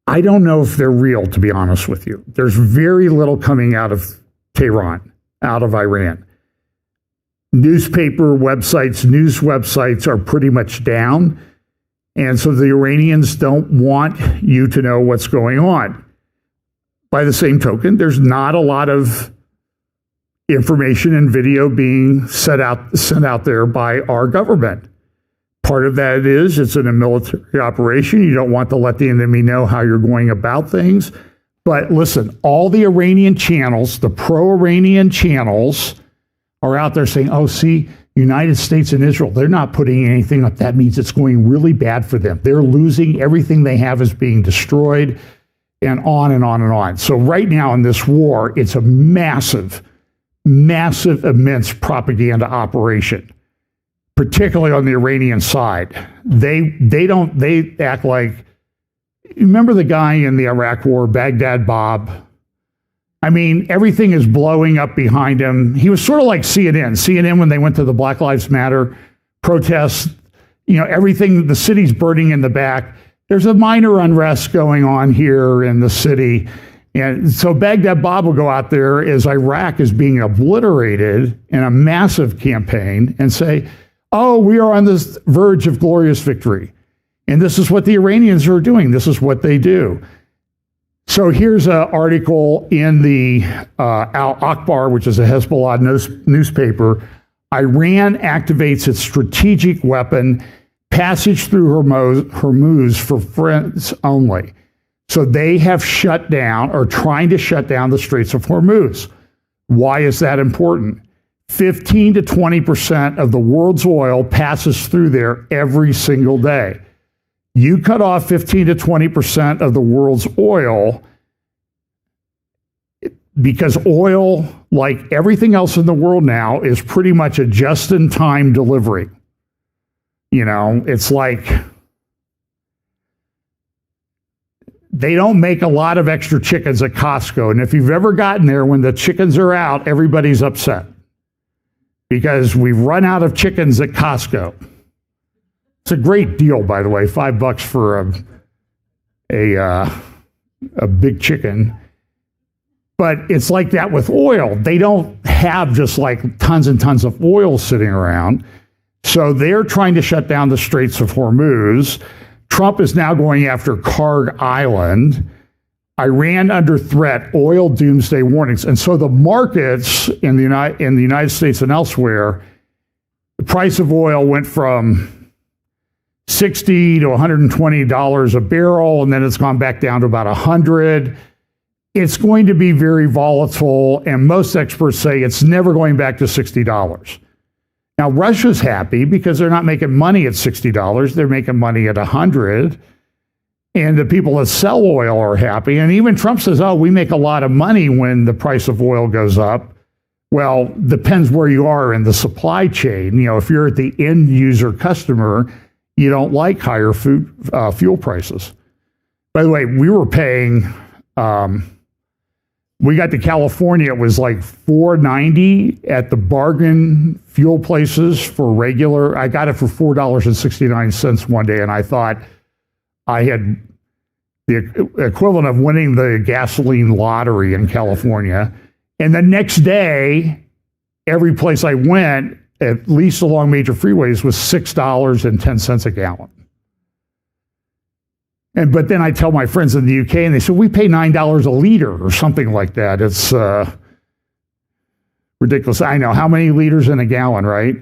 I don't know if they're real, to be honest with you. There's very little coming out of Tehran, out of Iran. Newspaper websites, news websites are pretty much down. And so the Iranians don't want you to know what's going on. By the same token, there's not a lot of information and video being sent out there by our government. Part of that is it's in a military operation. You don't want to let the enemy know how you're going about things. But listen, all the Iranian channels, the pro-Iranian channels, are out there saying, oh, see, United States and Israel, they're not putting anything up. That means it's going really bad for them. They're losing. Everything they have is being destroyed, and on and on and on. So right now in this war, it's a massive, immense propaganda operation, particularly on the Iranian side. They act like, remember the guy in the Iraq war, Baghdad Bob? I mean, everything is blowing up behind him. He was sort of like CNN. CNN, when they went to the Black Lives Matter protests, everything, the city's burning in the back. There's a minor unrest going on here in the city. And so Baghdad Bob will go out there as Iraq is being obliterated in a massive campaign and say, oh, we are on this verge of glorious victory. And this is what the Iranians are doing. This is what they do. So here's an article in the Al-Akhbar, which is a Hezbollah newspaper. Iran activates its strategic weapon, passage through Hormuz for friends only. So they have shut down, or trying to shut down, the Straits of Hormuz. Why is that important? 15 to 20% of the world's oil passes through there every single day. You cut off 15 to 20% of the world's oil, because oil, like everything else in the world now, is pretty much a just-in-time delivery. You know, it's like they don't make a lot of extra chickens at Costco. And if you've ever gotten there when the chickens are out, everybody's upset because we've run out of chickens at Costco. It's a great deal, by the way, $5 for a big chicken. But it's like that with oil. They don't have just like tons and tons of oil sitting around. So they're trying to shut down the Straits of Hormuz. Trump is now going after Karg Island. Iran under threat, oil doomsday warnings. And so the markets in the United States and elsewhere, the price of oil went from $60 to $120 a barrel, and then it's gone back down to about $100. It's going to be very volatile, and most experts say it's never going back to $60. Now, Russia's happy because they're not making money at $60. They're making money at $100. And the people that sell oil are happy. And even Trump says, oh, we make a lot of money when the price of oil goes up. Well, depends where you are in the supply chain. You know, if you're at the end user customer, you don't like higher fuel prices. By the way, we were paying, we got to California, it was like $4.90 at the bargain fuel places for regular. I got it for $4.69 one day, and I thought I had the equivalent of winning the gasoline lottery in California. And the next day, every place I went, at least along major freeways, was $6.10 a gallon. But then I tell my friends in the UK, and they say, we pay $9 a liter or something like that. It's ridiculous. I know. How many liters in a gallon, right?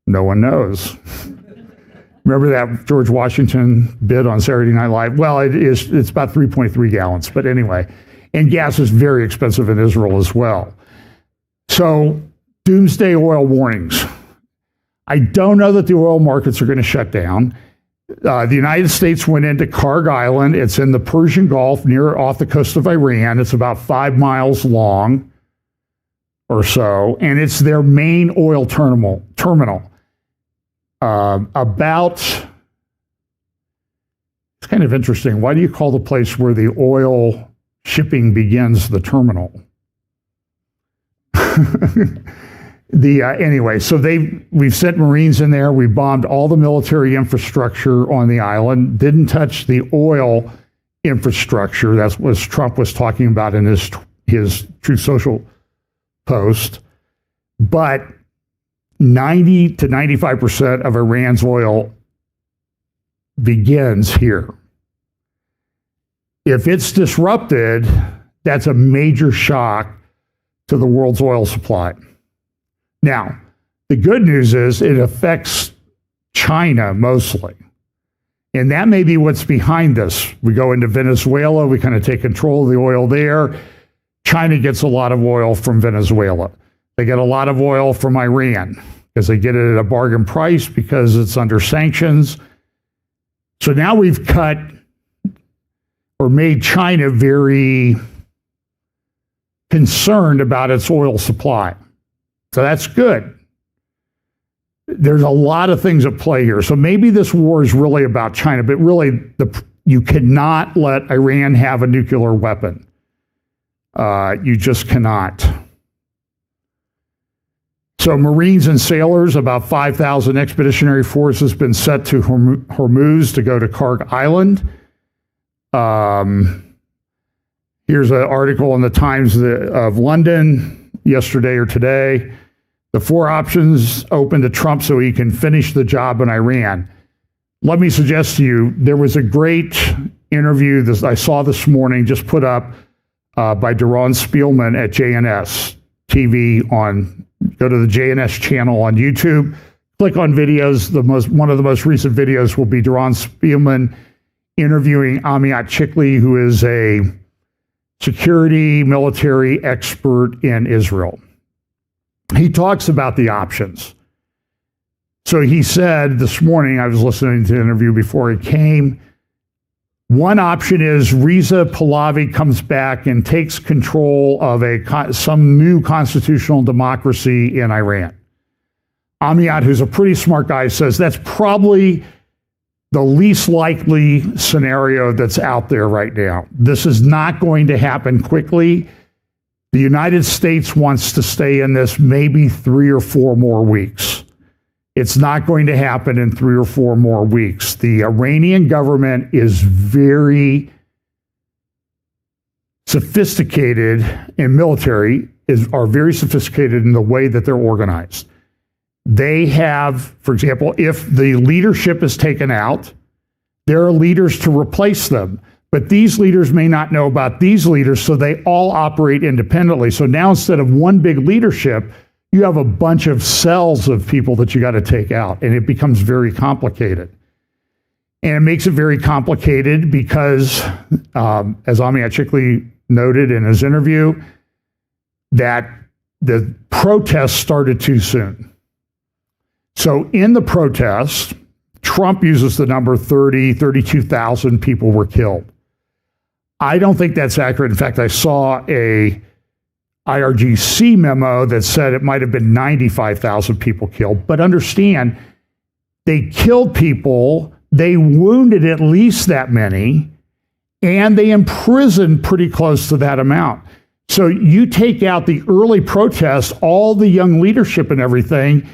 No one knows. Remember that George Washington bit on Saturday Night Live? Well, it's about 3.3 gallons. But anyway, and gas is very expensive in Israel as well. So doomsday oil warnings. I don't know that the oil markets are going to shut down. The United States went into Karg Island. It's in the Persian Gulf, off the coast of Iran. It's about 5 miles long or so, and it's their main oil terminal. It's kind of interesting. Why do you call the place where the oil shipping begins the terminal? Anyway, so we've sent Marines in there. We bombed all the military infrastructure on the island. Didn't touch the oil infrastructure. That's what Trump was talking about in his Truth Social post. But 90 to 95% of Iran's oil begins here. If it's disrupted, that's a major shock to the world's oil supply. Now, the good news is it affects China mostly. And that may be what's behind this. We go into Venezuela, we kind of take control of the oil there. China gets a lot of oil from Venezuela. They get a lot of oil from Iran because they get it at a bargain price because it's under sanctions. So now we've cut or made China very concerned about its oil supply. So that's good. There's a lot of things at play here. So maybe this war is really about China, but really you cannot let Iran have a nuclear weapon. You just cannot. So Marines and sailors, about 5,000 expeditionary force has been set to Hormuz to go to Karg Island. Here's an article in the Times of London yesterday or today. The 4 options open to Trump so he can finish the job in Iran. let me suggest to you, there was a great interview that I saw this morning, just put up by Doron Spielman at JNS TV go to the JNS channel on YouTube, click on videos. One of the most recent videos will be Doron Spielman interviewing Amiat Chikli, who is a security military expert in Israel. He talks about the options. So he said this morning, I was listening to the interview before he came, one option is Reza Pahlavi comes back and takes control of some new constitutional democracy in Iran. Amiat, who's a pretty smart guy, says that's probably the least likely scenario that's out there right now. This is not going to happen quickly. The United States wants to stay in this maybe 3 or 4 more weeks. It's not going to happen in 3 or 4 more weeks. The Iranian government is very sophisticated, and military are very sophisticated in the way that they're organized. They have, for example, if the leadership is taken out, there are leaders to replace them. But these leaders may not know about these leaders, so they all operate independently. So now instead of one big leadership, you have a bunch of cells of people that you got to take out, and it becomes very complicated. And it makes it very complicated because, as Amiat Chikli noted in his interview, that the protests started too soon. So in the protest, Trump uses the number 32,000 people were killed. I don't think that's accurate. In fact, I saw a IRGC memo that said it might have been 95,000 people killed. But understand, they killed people, they wounded at least that many, and they imprisoned pretty close to that amount. So you take out the early protests, all the young leadership and everything,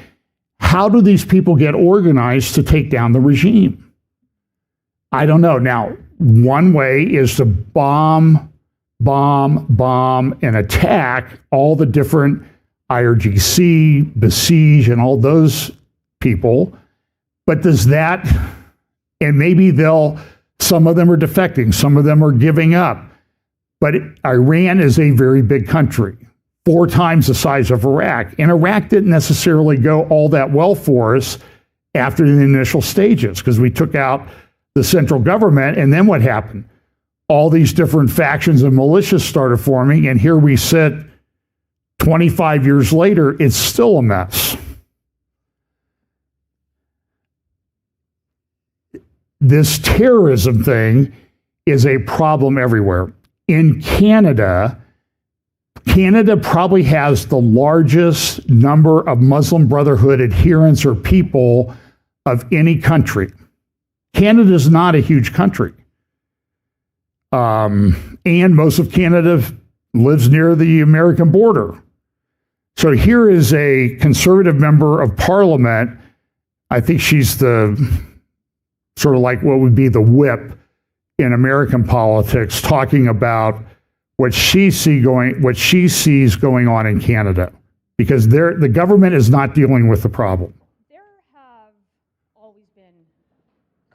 how do these people get organized to take down the regime? I don't know. Now, one way is to bomb, and attack all the different IRGC, besiege, and all those people. But does that, and maybe some of them are defecting, some of them are giving up. But Iran is a very big country, 4 times the size of Iraq. And Iraq didn't necessarily go all that well for us after the initial stages, because we took out the central government, and then what happened? All these different factions and militias started forming, and here we sit 25 years later, it's still a mess. This terrorism thing is a problem everywhere. In Canada probably has the largest number of Muslim Brotherhood adherents or people of any country. Canada is not a huge country. And most of Canada lives near the American border. So here is a conservative member of parliament. I think she's the sort of like what would be the whip in American politics, talking about what she sees going on in Canada, because the government is not dealing with the problem. There have always been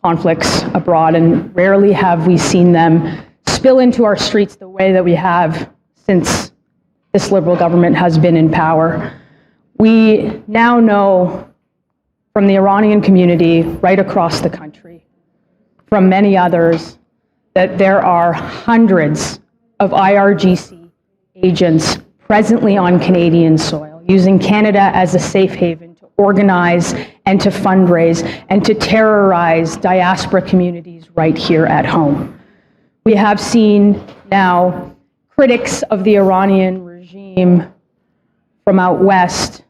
conflicts abroad, and rarely have we seen them spill into our streets the way that we have since this liberal government has been in power. We now know from the Iranian community right across the country, from many others, that there are hundreds of IRGC agents presently on Canadian soil, using Canada as a safe haven to organize and to fundraise and to terrorize diaspora communities right here at home. We have seen now critics of the Iranian regime from out west,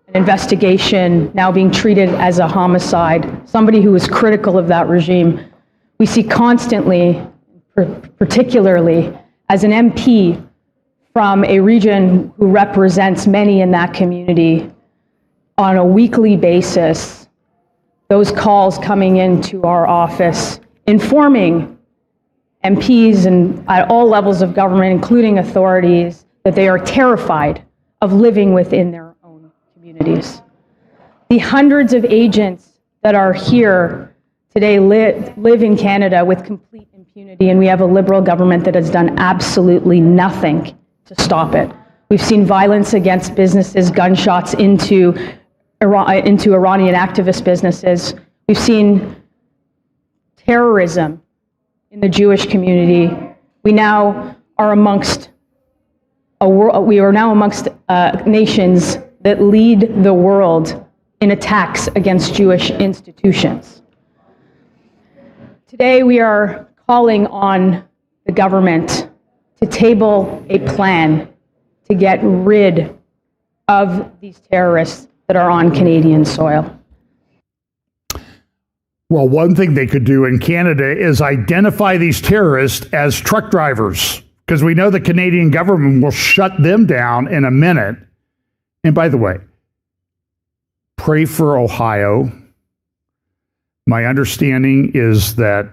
an investigation now being treated as a homicide, somebody who is critical of that regime. We see constantly, particularly as an MP from a region who represents many in that community on a weekly basis, those calls coming into our office, informing MPs and at all levels of government, including authorities, that they are terrified of living within their own communities. The hundreds of agents that are here today live in Canada with complete impunity, and we have a Liberal government that has done absolutely nothing to stop it. We've seen violence against businesses, gunshots into Iranian activist businesses. We've seen terrorism in the Jewish community. We now are amongst nations that lead the world in attacks against Jewish institutions. Today we are calling on the government to table a plan to get rid of these terrorists that are on Canadian soil. Well, one thing they could do in Canada is identify these terrorists as truck drivers, because we know the Canadian government will shut them down in a minute. And by the way, pray for Ohio. My understanding is that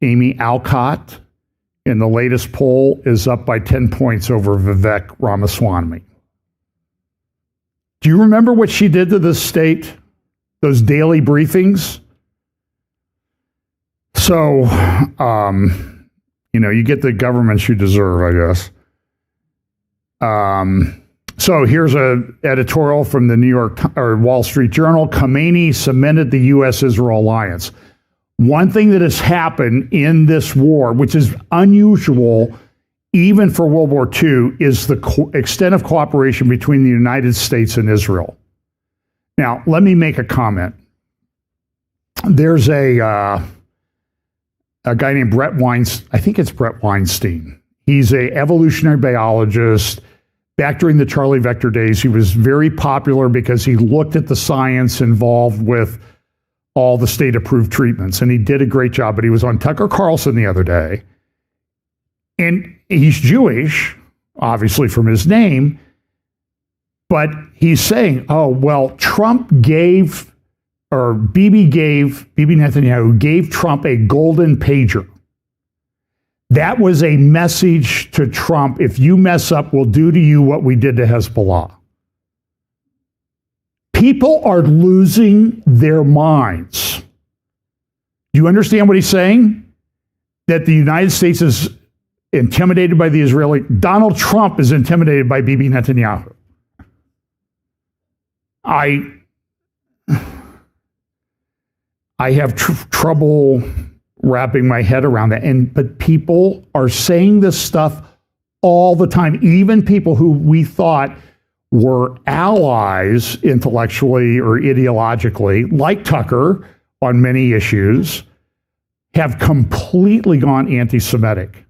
Amy Alcott in the latest poll is up by 10 points over Vivek Ramaswamy. Do you remember what she did to this state? Those daily briefings? So, you get the governments you deserve, I guess. So here's an editorial from the New York or Wall Street Journal. Khamenei cemented the U.S.-Israel alliance. One thing that has happened in this war, which is unusual even for World War II, is the extent of cooperation between the United States and Israel. Now, let me make a comment. There's a guy named Brett Weinstein. I think it's Brett Weinstein. He's an evolutionary biologist. Back during the Charlie Vector days, he was very popular because he looked at the science involved with all the state-approved treatments, and he did a great job. But he was on Tucker Carlson the other day, and he's Jewish, obviously from his name, but he's saying, oh, well, Bibi Netanyahu gave Trump a golden pager. That was a message to Trump: if you mess up, we'll do to you what we did to Hezbollah. People are losing their minds. Do you understand what he's saying? That the United States is intimidated by the Israeli. Donald Trump is intimidated by Bibi Netanyahu. I have trouble wrapping my head around that. But people are saying this stuff all the time. Even people who we thought were allies intellectually or ideologically, like Tucker on many issues, have completely gone anti-Semitic.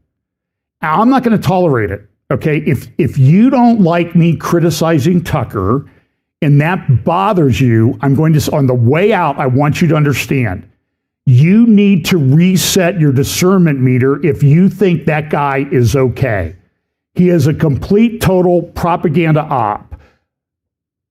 Now, I'm not going to tolerate it. Okay, if you don't like me criticizing Tucker and that bothers you, I'm going to, on the way out, I want you to understand, you need to reset your discernment meter if you think that guy is okay. He is a complete, total propaganda op.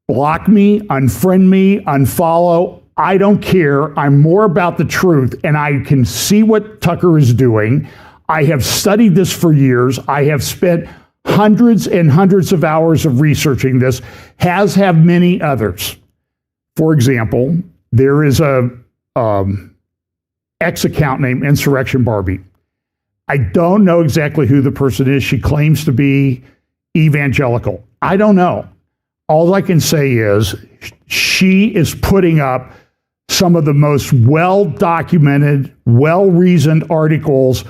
Block me, unfriend me, unfollow. I don't care. I'm more about the truth, and I can see what Tucker is doing. I have studied this for years. I have spent hundreds and hundreds of hours of researching this, as have many others. For example, there is a X account named Insurrection Barbie. I don't know exactly who the person is. She claims to be evangelical. I don't know. All I can say is she is putting up some of the most well-documented, well-reasoned articles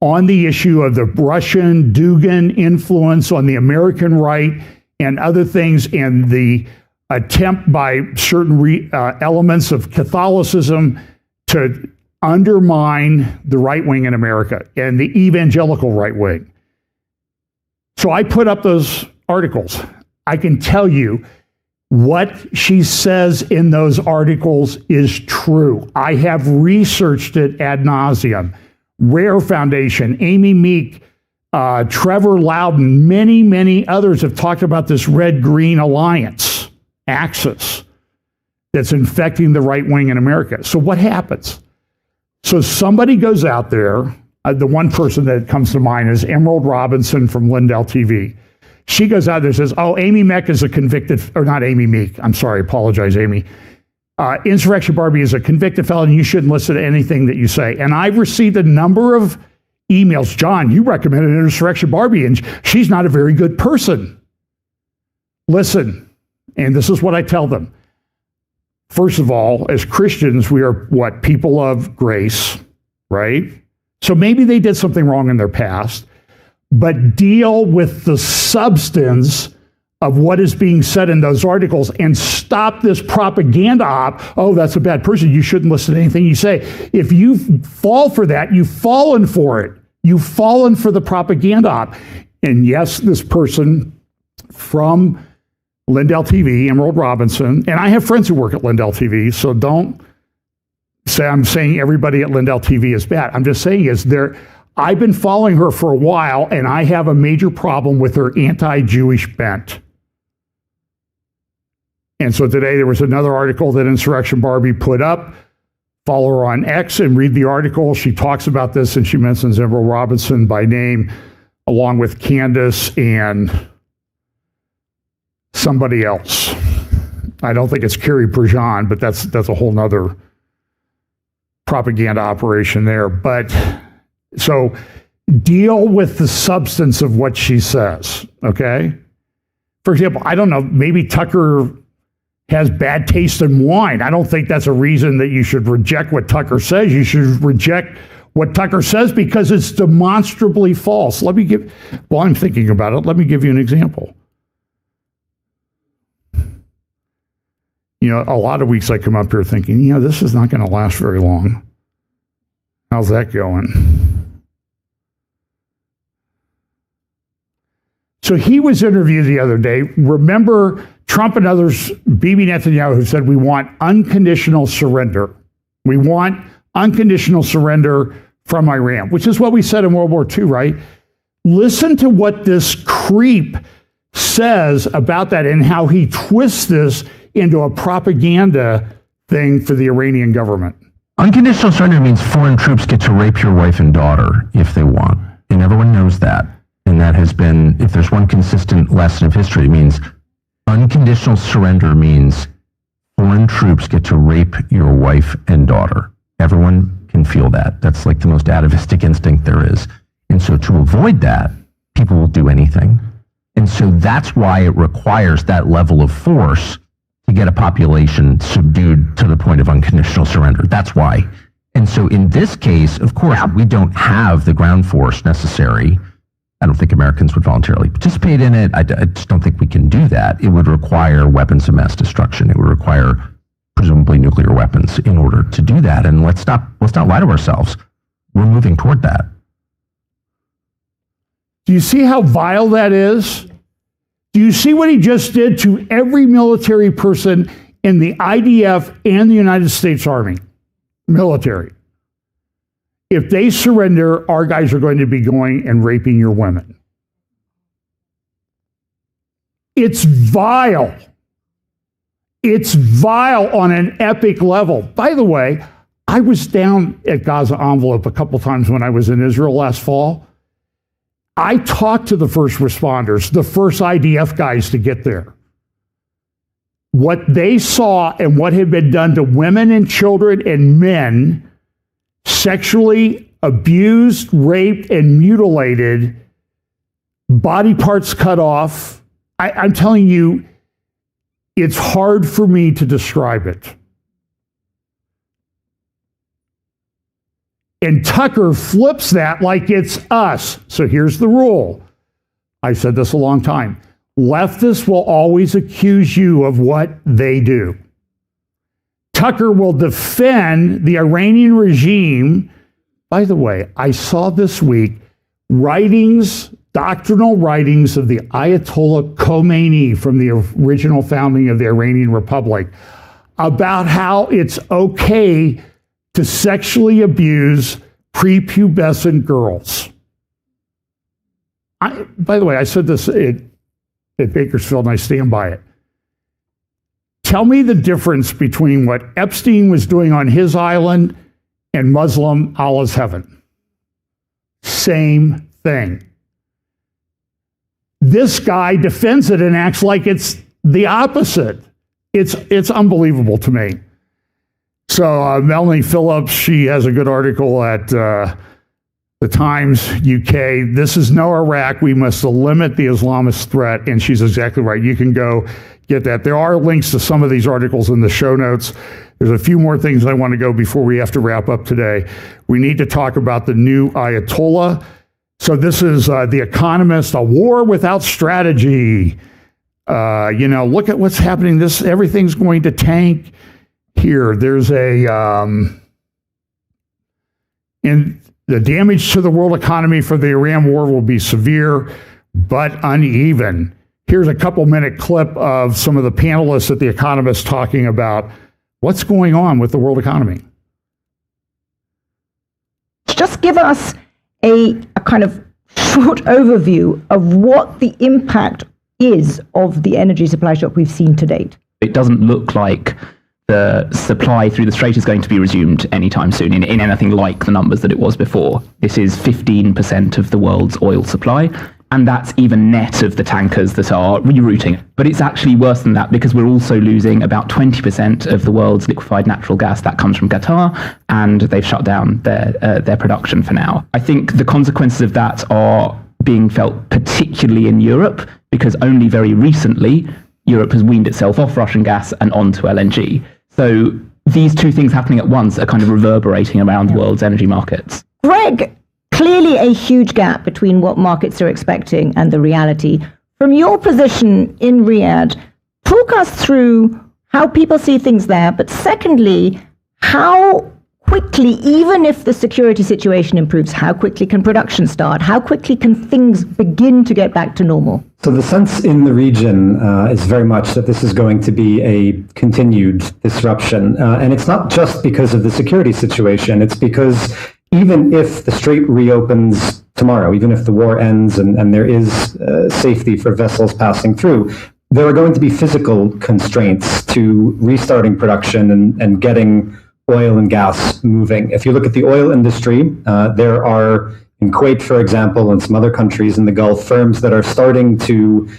on the issue of the Russian Dugin influence on the American right and other things, and the attempt by certain elements of Catholicism to undermine the right wing in America and the evangelical right wing. So I put up those articles. I can tell you what she says in those articles is true. I have researched it ad nauseum. Rare Foundation, Amy Meek, Trevor Loudon, many, many others have talked about this red-green alliance axis that's infecting the right wing in America. So what happens? So somebody goes out there, the one person that comes to mind is Emerald Robinson from Lindell TV. She goes out there and says, oh, Amy Meek is a convicted, or not Amy Meek, I'm sorry, apologize, Amy. Insurrection Barbie is a convicted felon. You shouldn't listen to anything that you say. And I've received a number of emails. John, you recommended Insurrection Barbie, and she's not a very good person. Listen, and this is what I tell them. First of all, as Christians, we are what? People of grace, right? So maybe they did something wrong in their past, but deal with the substance of what is being said in those articles and stop this propaganda op. Oh, that's a bad person. You shouldn't listen to anything you say. If you fall for that, you've fallen for it. You've fallen for the propaganda op. And yes, this person from Lindell TV, Emerald Robinson, and I have friends who work at Lindell TV, so don't say I'm saying everybody at Lindell TV is bad. I'm just saying I've been following her for a while, and I have a major problem with her anti-Jewish bent. And so today there was another article that Insurrection Barbie put up. Follow her on X and read the article. She talks about this, and she mentions Emerald Robinson by name, along with Candace and somebody else. I don't think it's Carrie Prejean, but that's a whole nother propaganda operation there. But so deal with the substance of what she says, okay? For example, I don't know, maybe Tucker has bad taste in wine. I don't think that's a reason that you should reject what Tucker says. You should reject what Tucker says because it's demonstrably false. While I'm thinking about it, let me give you an example. You know, a lot of weeks I come up here thinking, this is not going to last very long. How's that going? So he was interviewed the other day. Remember Trump and others, Bibi Netanyahu, who said we want unconditional surrender. We want unconditional surrender from Iran, which is what we said in World War II, right? Listen to what this creep says about that and how he twists this into a propaganda thing for the Iranian government. Unconditional surrender means foreign troops get to rape your wife and daughter if they want. And everyone knows that. And that has been, if there's one consistent lesson of history, it means unconditional surrender means foreign troops get to rape your wife and daughter. Everyone can feel that. That's like the most atavistic instinct there is. And so to avoid that, people will do anything. And so that's why it requires that level of force to get a population subdued to the point of unconditional surrender. That's why. And so in this case, of course, we don't have the ground force necessary. I don't think Americans would voluntarily participate in it. I just don't think we can do that. It would require weapons of mass destruction. It would require presumably nuclear weapons in order to do that. And let's not lie to ourselves. We're moving toward that. Do you see how vile that is? Do you see what he just did to every military person in the IDF and the United States Army? Military. If they surrender, our guys are going to be going and raping your women. It's vile. It's vile on an epic level. By the way, I was down at Gaza Envelope a couple times when I was in Israel last fall. I talked to the first responders, the first IDF guys to get there. What they saw and what had been done to women and children and men, sexually abused, raped, and mutilated, body parts cut off. I'm telling you, it's hard for me to describe it. And Tucker flips that like it's us. So here's the rule. I said this a long time. Leftists will always accuse you of what they do. Tucker will defend the Iranian regime. By the way, I saw this week doctrinal writings of the Ayatollah Khomeini from the original founding of the Iranian Republic about how it's okay to sexually abuse prepubescent girls. By the way, I said this at Bakersfield, and I stand by it. Tell me the difference between what Epstein was doing on his island and Muslim Allah's heaven. Same thing. This guy defends it and acts like it's the opposite. It's unbelievable to me. So Melanie Phillips, she has a good article at the Times UK. This is no Iraq. We must limit the Islamist threat. And she's exactly right. You can go get that. There are links to some of these articles in the show notes. There's a few more things I want to go before we have to wrap up today. We need to talk about the new Ayatollah. So this is The Economist, a war without strategy. Look at what's happening. Everything's going to tank here. There's in the damage to the world economy for the Iran war will be severe, but uneven. Here's a couple-minute clip of some of the panelists at The Economist talking about what's going on with the world economy. Just give us a kind of short overview of what the impact is of the energy supply shock we've seen to date. It doesn't look like the supply through the strait is going to be resumed anytime soon in anything like the numbers that it was before. This is 15% of the world's oil supply, and that's even net of the tankers that are rerouting. But it's actually worse than that because we're also losing about 20% of the world's liquefied natural gas that comes from Qatar, and they've shut down their production for now. I think the consequences of that are being felt particularly in Europe because only very recently Europe has weaned itself off Russian gas and onto LNG. So these two things happening at once are kind of reverberating around the world's energy markets. Greg, clearly a huge gap between what markets are expecting and the reality. From your position in Riyadh, talk us through how people see things there, but secondly, how quickly, even if the security situation improves, how quickly can production start? How quickly can things begin to get back to normal? So the sense in the region is very much that this is going to be a continued disruption. And it's not just because of the security situation. It's because even if the strait reopens tomorrow, even if the war ends and there is safety for vessels passing through, there are going to be physical constraints to restarting production and getting oil and gas moving. If you look at the oil industry, there are, in Kuwait, for example, and some other countries in the Gulf, firms that are starting to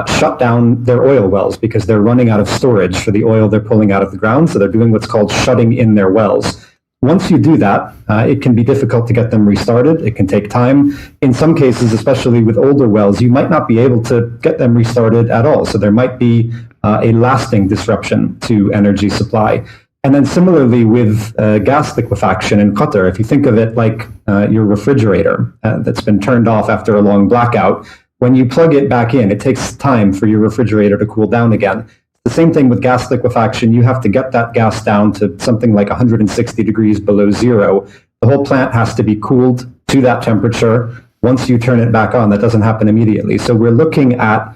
shut down their oil wells because they're running out of storage for the oil they're pulling out of the ground. So they're doing what's called shutting in their wells. Once you do that, it can be difficult to get them restarted. It can take time. In some cases, especially with older wells, you might not be able to get them restarted at all. So there might be a lasting disruption to energy supply. And then similarly with gas liquefaction in Qatar, if you think of it like your refrigerator that's been turned off after a long blackout, when you plug it back in, it takes time for your refrigerator to cool down again. The same thing with gas liquefaction. You have to get that gas down to something like 160 degrees below zero. The whole plant has to be cooled to that temperature. Once you turn it back on, that doesn't happen immediately. So we're looking at,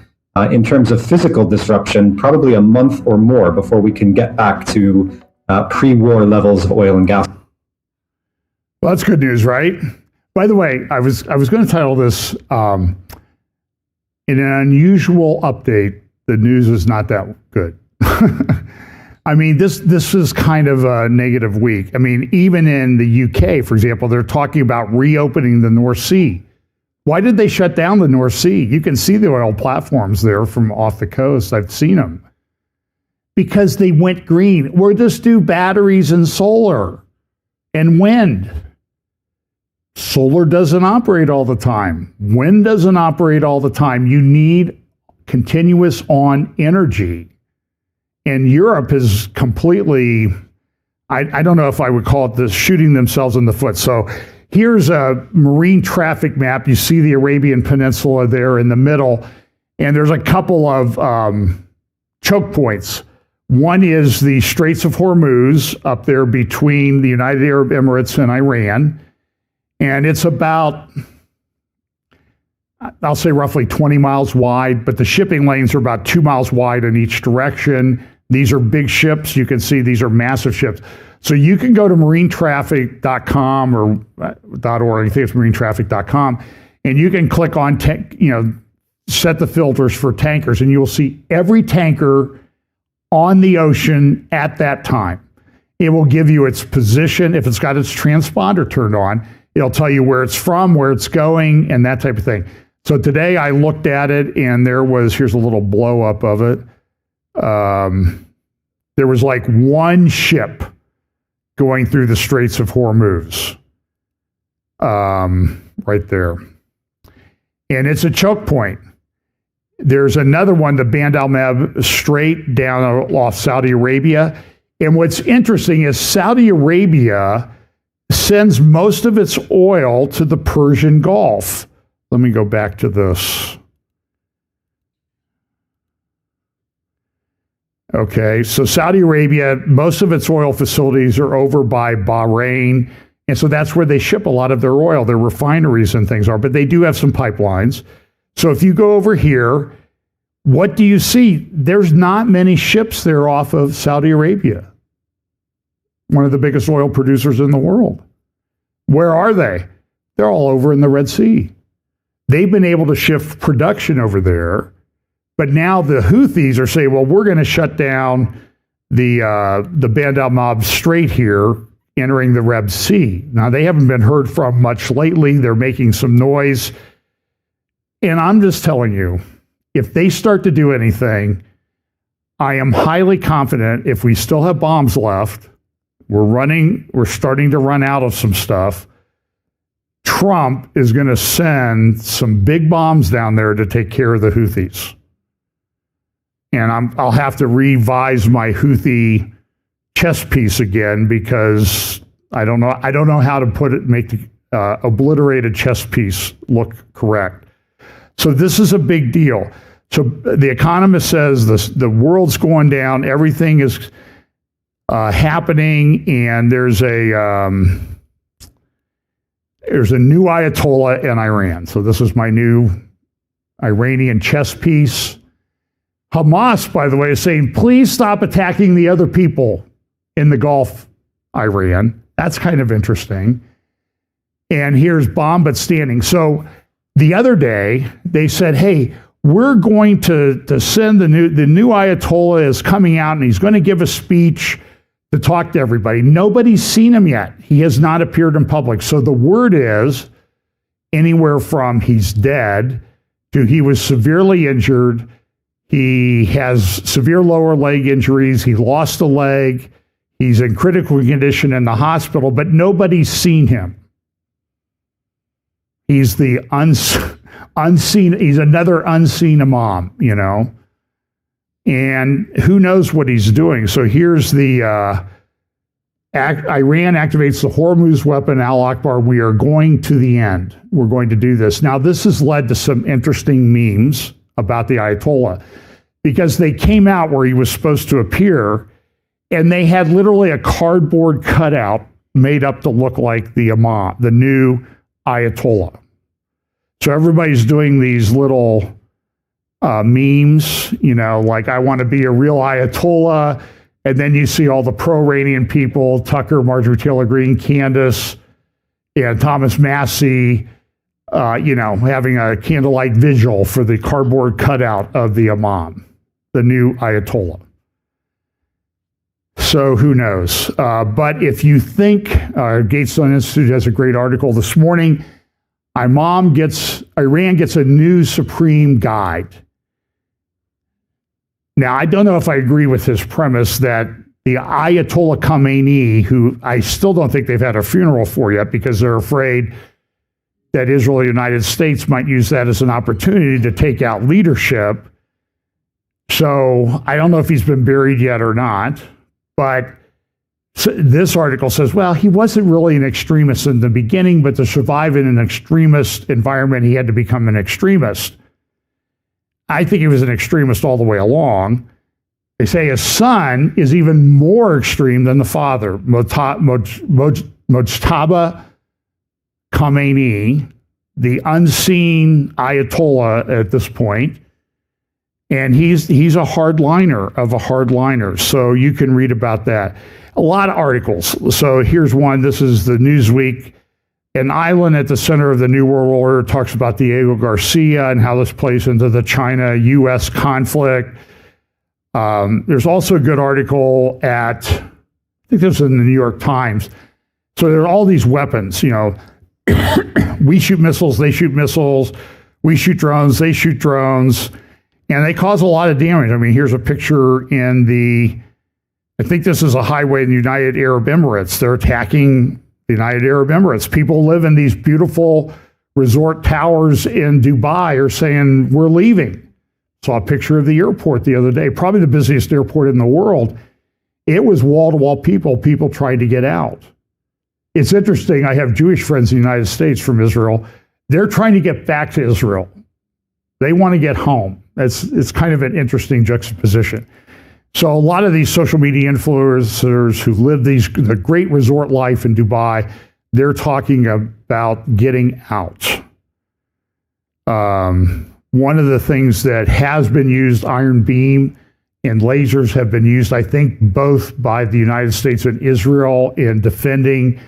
in terms of physical disruption, probably a month or more before we can get back to pre-war levels of oil and gas. Well, that's good news, right? By the way, I was going to title this in an unusual update. The news is not that good. I mean, this is kind of a negative week. I mean, even in the UK, for example, they're talking about reopening the North Sea. Why did they shut down the North Sea? You can see the oil platforms there from off the coast. I've seen them. Because they went green. We'll just do batteries and solar and wind. Solar doesn't operate all the time. Wind doesn't operate all the time. You need continuous on energy. And Europe is completely, I don't know if I would call it this, shooting themselves in the foot. So here's a marine traffic map. You see the Arabian Peninsula there in the middle. And there's a couple of choke points. One is the Straits of Hormuz up there between the United Arab Emirates and Iran. And it's about, I'll say roughly 20 miles wide, but the shipping lanes are about 2 miles wide in each direction. These are big ships. You can see these are massive ships. So you can go to marinetraffic.com or .org, I think it's marinetraffic.com, and you can click on, set the filters for tankers, and you'll see every tanker on the ocean at that time. It will give you its position. If it's got its transponder turned on, it'll tell you where it's from, where it's going, and that type of thing. So today I looked at it, and here's a little blow up of it. There was like one ship going through the Straits of Hormuz. Right there. And it's a choke point. There's another one, the Bab el-Mandeb Strait down off Saudi Arabia. And what's interesting is Saudi Arabia sends most of its oil to the Persian Gulf. Let me go back to this. Okay, so Saudi Arabia, most of its oil facilities are over by Bahrain, and so that's where they ship a lot of their oil. Their refineries and things are, but they do have some pipelines. So if you go over here, what do you see? There's not many ships there off of Saudi Arabia, one of the biggest oil producers in the world. Where are they? They're all over in the Red Sea. They've been able to shift production over there, but now the Houthis are saying, well, we're going to shut down the Bab el-Mandeb Strait here, entering the Red Sea. Now, they haven't been heard from much lately. They're making some noise. And I'm just telling you, if they start to do anything, I am highly confident if we still have bombs left, we're starting to run out of some stuff, Trump is going to send some big bombs down there to take care of the Houthis. And I'll have to revise my Houthi chess piece again because I don't know how to make the obliterated chess piece look correct. So this is a big deal. So The Economist says the world's going down, everything is happening, and there's a new Ayatollah in Iran. So this is my new Iranian chess piece. Hamas, by the way, is saying, please stop attacking the other people in the Gulf, Iran. That's kind of interesting. And here's bomb but standing. So the other day, they said, hey, we're going to send the new Ayatollah is coming out and he's going to give a speech to talk to everybody. Nobody's seen him yet. He has not appeared in public. So the word is anywhere from he's dead to he was severely injured. He has severe lower leg injuries. He lost a leg. He's in critical condition in the hospital, but nobody's seen him. He's the unseen. He's another unseen imam, and who knows what he's doing. So here's the Iran activates the Hormuz weapon, Al-Akbar. We are going to the end. We're going to do this. Now, this has led to some interesting memes about the Ayatollah because they came out where he was supposed to appear and they had literally a cardboard cutout made up to look like the imam, the new Ayatollah. So everybody's doing these little memes, like I want to be a real Ayatollah. And then you see all the pro-Iranian people, Tucker, Marjorie Taylor Greene, Candace, and Thomas Massey, having a candlelight vigil for the cardboard cutout of the imam, the new Ayatollah. So who knows? But if you think, Gatestone Institute has a great article this morning, Iran gets a new supreme guide. Now, I don't know if I agree with his premise that the Ayatollah Khamenei, who I still don't think they've had a funeral for yet because they're afraid that Israel or the United States might use that as an opportunity to take out leadership. So I don't know if he's been buried yet or not. But this article says, well, he wasn't really an extremist in the beginning, but to survive in an extremist environment, he had to become an extremist. I think he was an extremist all the way along. They say his son is even more extreme than the father, Mosaba Khamenei, the unseen Ayatollah at this point. And he's a hardliner of a hardliner. So you can read about that. A lot of articles. So here's one. This is the Newsweek. An island at the center of the New World Order talks about Diego Garcia and how this plays into the China-U.S. conflict. There's also a good article I think this is in the New York Times. So there are all these weapons, we shoot missiles, they shoot missiles. We shoot drones, they shoot drones. And they cause a lot of damage. I mean, here's a picture in the I think this is a highway in the United Arab Emirates. They're attacking the United Arab Emirates. People live in these beautiful resort towers in Dubai are saying, we're leaving. Saw a picture of the airport the other day, probably the busiest airport in the world. It was wall-to-wall people trying to get out. It's interesting, I have Jewish friends in the United States from Israel. They're trying to get back to Israel. They want to get home. It's kind of an interesting juxtaposition. So a lot of these social media influencers who live the great resort life in Dubai, they're talking about getting out. One of the things that has been used, iron beam and lasers have been used, I think, both by the United States and Israel in defending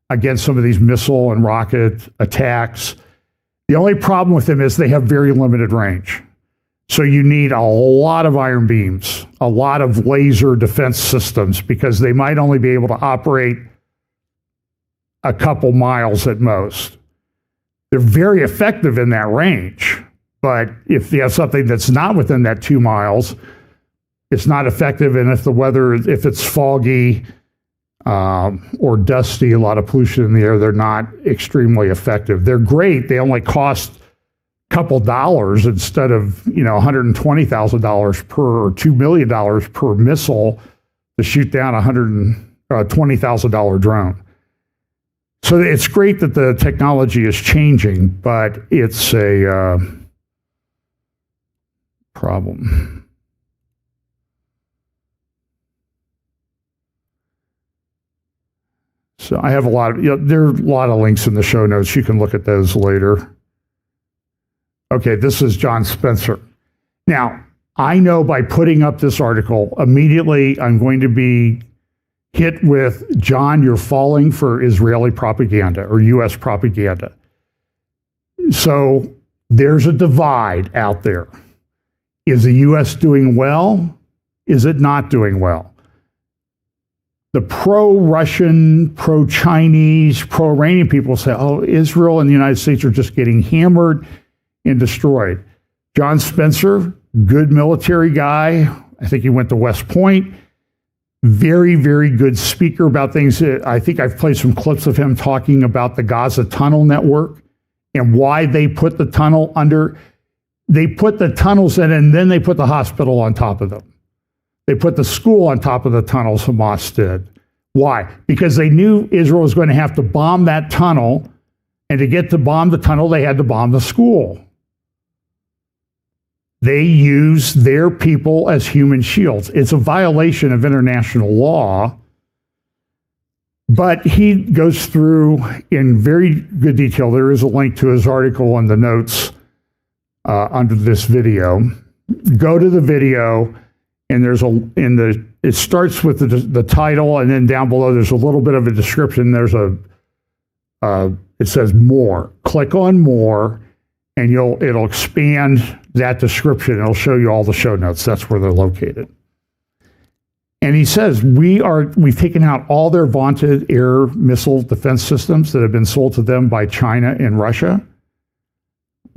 against some of these missile and rocket attacks. The only problem with them is they have very limited range. So you need a lot of iron beams, a lot of laser defense systems, because they might only be able to operate a couple miles at most. They're very effective in that range, but if you have something that's not within that 2 miles, it's not effective. And if the weather, if it's foggy or dusty, a lot of pollution in the air, they're not extremely effective. They're great. They only cost a couple dollars instead of $120,000 per or $2 million per missile to shoot down a $120,000 drone. So it's great that the technology is changing, but it's a problem. So I have a lot of, there are a lot of links in the show notes. You can look at those later. Okay, this is John Spencer. Now, I know by putting up this article, immediately I'm going to be hit with, John, you're falling for Israeli propaganda or U.S. propaganda. So there's a divide out there. Is the U.S. doing well? Is it not doing well? The pro-Russian, pro-Chinese, pro-Iranian people say, oh, Israel and the United States are just getting hammered and destroyed. John Spencer, good military guy. I think he went to West Point. Very, very good speaker about things. I think I've played some clips of him talking about the Gaza tunnel network and why they put the tunnel under. They put the tunnels in and then they put the hospital on top of them. They put the school on top of the tunnels, Hamas did. Why? Because they knew Israel was going to have to bomb that tunnel, and to get to bomb the tunnel, they had to bomb the school. They use their people as human shields. It's a violation of international law, but he goes through in very good detail. There is a link to his article in the notes under this video. Go to the video. And it starts with the title, and then down below there's a little bit of a description. There's it says more. Click on more, and it'll expand that description. It'll show you all the show notes. That's where they're located. And he says we've taken out all their vaunted air missile defense systems that have been sold to them by China and Russia.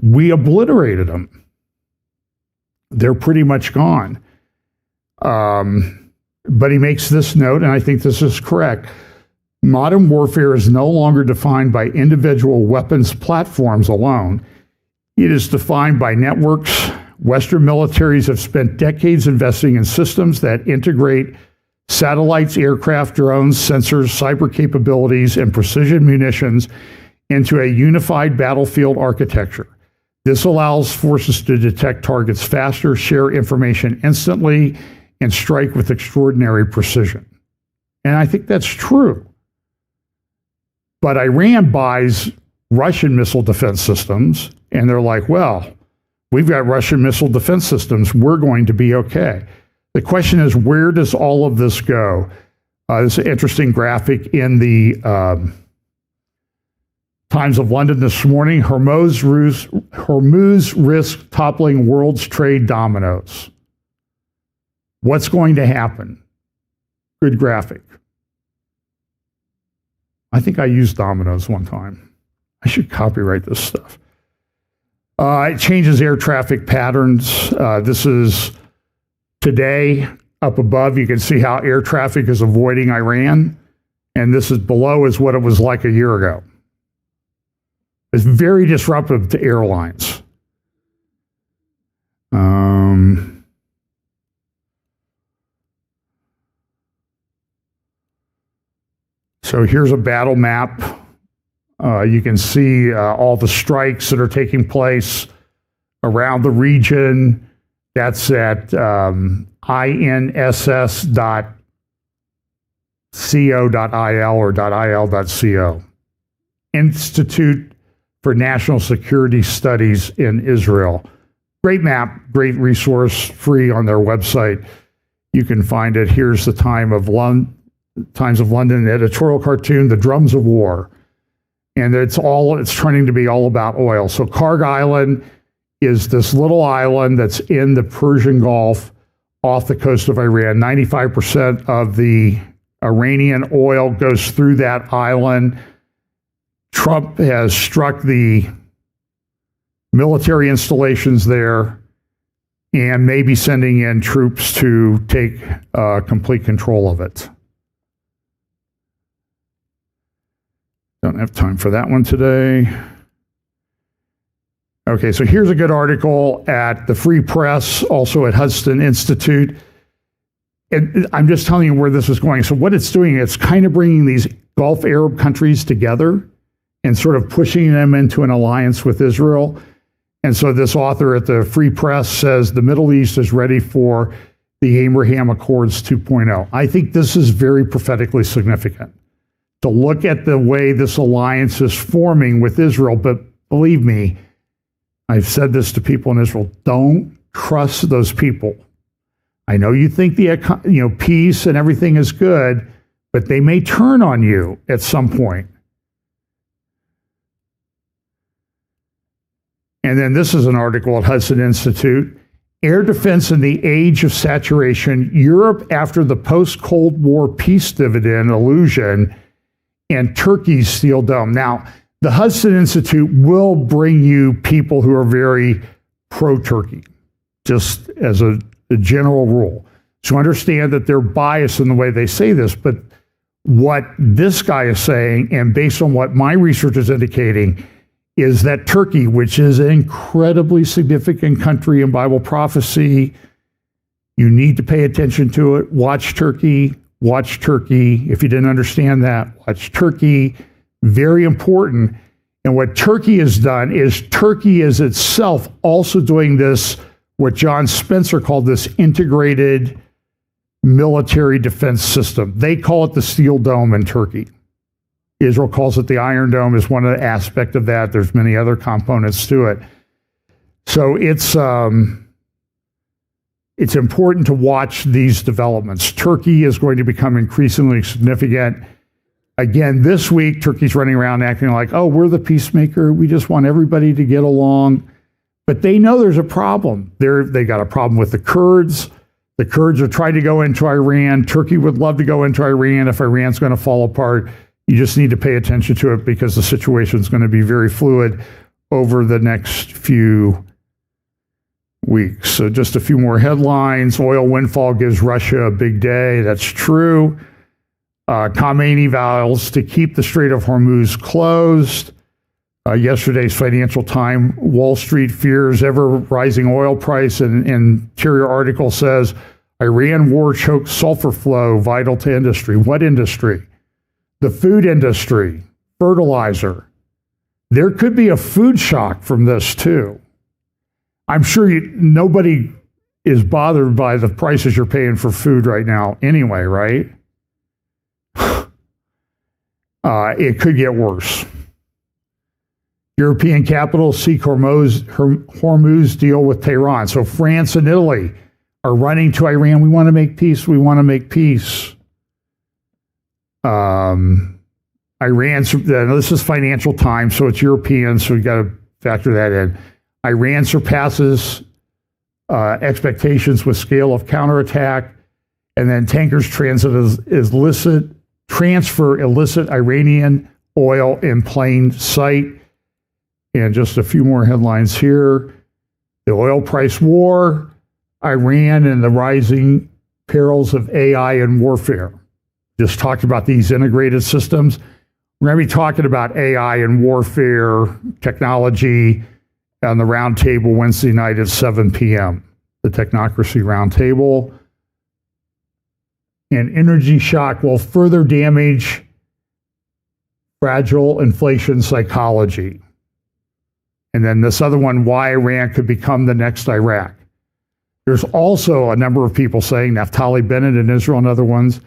We obliterated them. They're pretty much gone. But he makes this note, and I think this is correct. Modern warfare is no longer defined by individual weapons platforms alone. It is defined by networks. Western militaries have spent decades investing in systems that integrate satellites, aircraft, drones, sensors, cyber capabilities, and precision munitions into a unified battlefield architecture. This allows forces to detect targets faster, share information instantly, and strike with extraordinary precision. And I think that's true. But Iran buys Russian missile defense systems, and they're like, well, we've got Russian missile defense systems. We're going to be okay. The question is, where does all of this go? There's an interesting graphic in the Times of London this morning. Hormuz risk toppling world's trade dominoes. What's going to happen? Good graphic. I think I used dominoes one time. I should copyright this stuff. It changes air traffic patterns. This is today. up above, you can see how air traffic is avoiding Iran. And this is below is what it was like a year ago. It's very disruptive to airlines. So here's a battle map. You can see all the strikes that are taking place around the region. That's at inss.co.il or .il.co. Institute for National Security Studies in Israel. Great map, great resource, free on their website. You can find it. Here's the Times of London editorial cartoon, The Drums of War. And it's turning to be all about oil. So Karg Island is this little island that's in the Persian Gulf off the coast of Iran. 95% of the Iranian oil goes through that island. Trump has struck the military installations there and may be sending in troops to take complete control of it. Don't have time for that one today. Okay, so here's a good article at the Free Press, also at Hudson Institute. And I'm just telling you where this is going. So what it's doing, it's kind of bringing these Gulf Arab countries together and sort of pushing them into an alliance with Israel. And so this author at the Free Press says the Middle East is ready for the Abraham Accords 2.0. I think this is very prophetically significant to look at the way this alliance is forming with Israel. But believe me, I've said this to people in Israel, don't trust those people. I know you think the peace and everything is good, but they may turn on you at some point. And then this is an article at Hudson Institute. Air defense in the age of saturation, Europe after the post-Cold War peace dividend illusion, and Turkey's steel dome. Now, the Hudson Institute will bring you people who are very pro-Turkey, just as a general rule. So understand that they're biased in the way they say this, but what this guy is saying, and based on what my research is indicating, is that Turkey, which is an incredibly significant country in Bible prophecy, you need to pay attention to it. Watch Turkey. Watch Turkey. If you didn't understand that, watch Turkey. Very important. And what Turkey has done is Turkey is itself also doing this, what John Spencer called this integrated military defense system. They call it the Steel Dome in Turkey. Israel calls it the Iron Dome, is one of the aspects of that. There's many other components to it. So it's important to watch these developments. Turkey is going to become increasingly significant. Again, this week, Turkey's running around acting like, oh, we're the peacemaker. We just want everybody to get along. But they know there's a problem. They got a problem with the Kurds. The Kurds are trying to go into Iran. Turkey would love to go into Iran if Iran's going to fall apart. You just need to pay attention to it because the situation is going to be very fluid over the next few weeks. So just a few more headlines. Oil windfall gives Russia a big day. That's true. Khamenei vows to keep the Strait of Hormuz closed. Yesterday's Financial Times, Wall Street fears ever rising oil price. And interior article says, Iran war chokes sulfur flow vital to industry. What industry? The food industry, fertilizer. There could be a food shock from this too. I'm sure nobody is bothered by the prices you're paying for food right now anyway, right? It could get worse. European capitals seek Hormuz deal with Tehran. So France and Italy are running to Iran. We want to make peace. We want to make peace. This is Financial Times, so it's European, so you got to factor that in. Iran surpasses expectations with scale of counterattack, and then tankers transfer illicit Iranian oil in plain sight. And just a few more headlines here. The oil price war, Iran and the rising perils of AI in warfare. Just talked about these integrated systems. We're going to be talking about AI and warfare technology on the roundtable Wednesday night at 7 p.m. The Technocracy Roundtable. And energy shock will further damage fragile inflation psychology. And then this other one, why Iran could become the next Iraq. There's also a number of people saying, Naftali Bennett in Israel and other ones,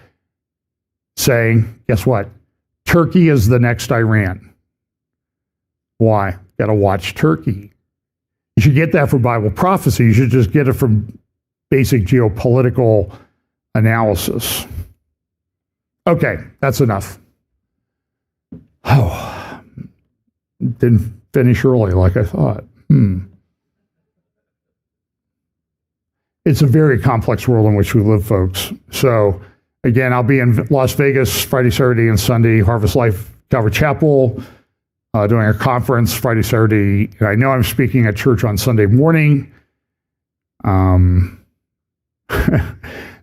saying, guess what? Turkey is the next Iran. Why? Got to watch Turkey. You should get that from Bible prophecy. You should just get it from basic geopolitical analysis. Okay, that's enough. Oh, didn't finish early like I thought. It's a very complex world in which we live, folks. So, again, I'll be in Las Vegas Friday, Saturday, and Sunday, Harvest Life Calvary Chapel, doing a conference Friday, Saturday. And I know I'm speaking at church on Sunday morning.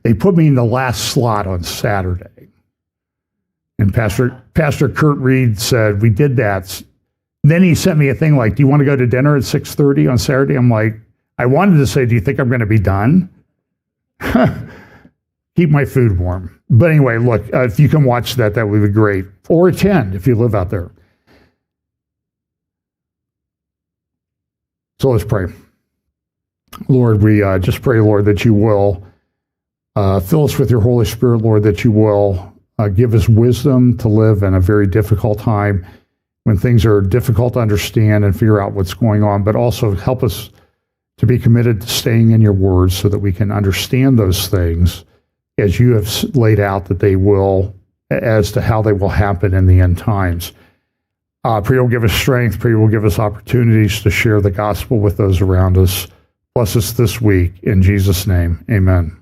They put me in the last slot on Saturday. And Pastor Kurt Reed said, we did that. Then he sent me a thing like, do you want to go to dinner at 6:30 on Saturday? I'm like, I wanted to say, do you think I'm going to be done? Keep my food warm. But anyway, look, if you can watch that, that would be great. Or attend if you live out there. So let's pray. Lord, we just pray, Lord, that you will fill us with your Holy Spirit, Lord, that you will give us wisdom to live in a very difficult time when things are difficult to understand and figure out what's going on, but also help us to be committed to staying in your words so that we can understand those things as you have laid out that they will, as to how they will happen in the end times. Pray you'll give us strength. Pray you'll give us opportunities to share the gospel with those around us. Bless us this week. In Jesus' name, amen.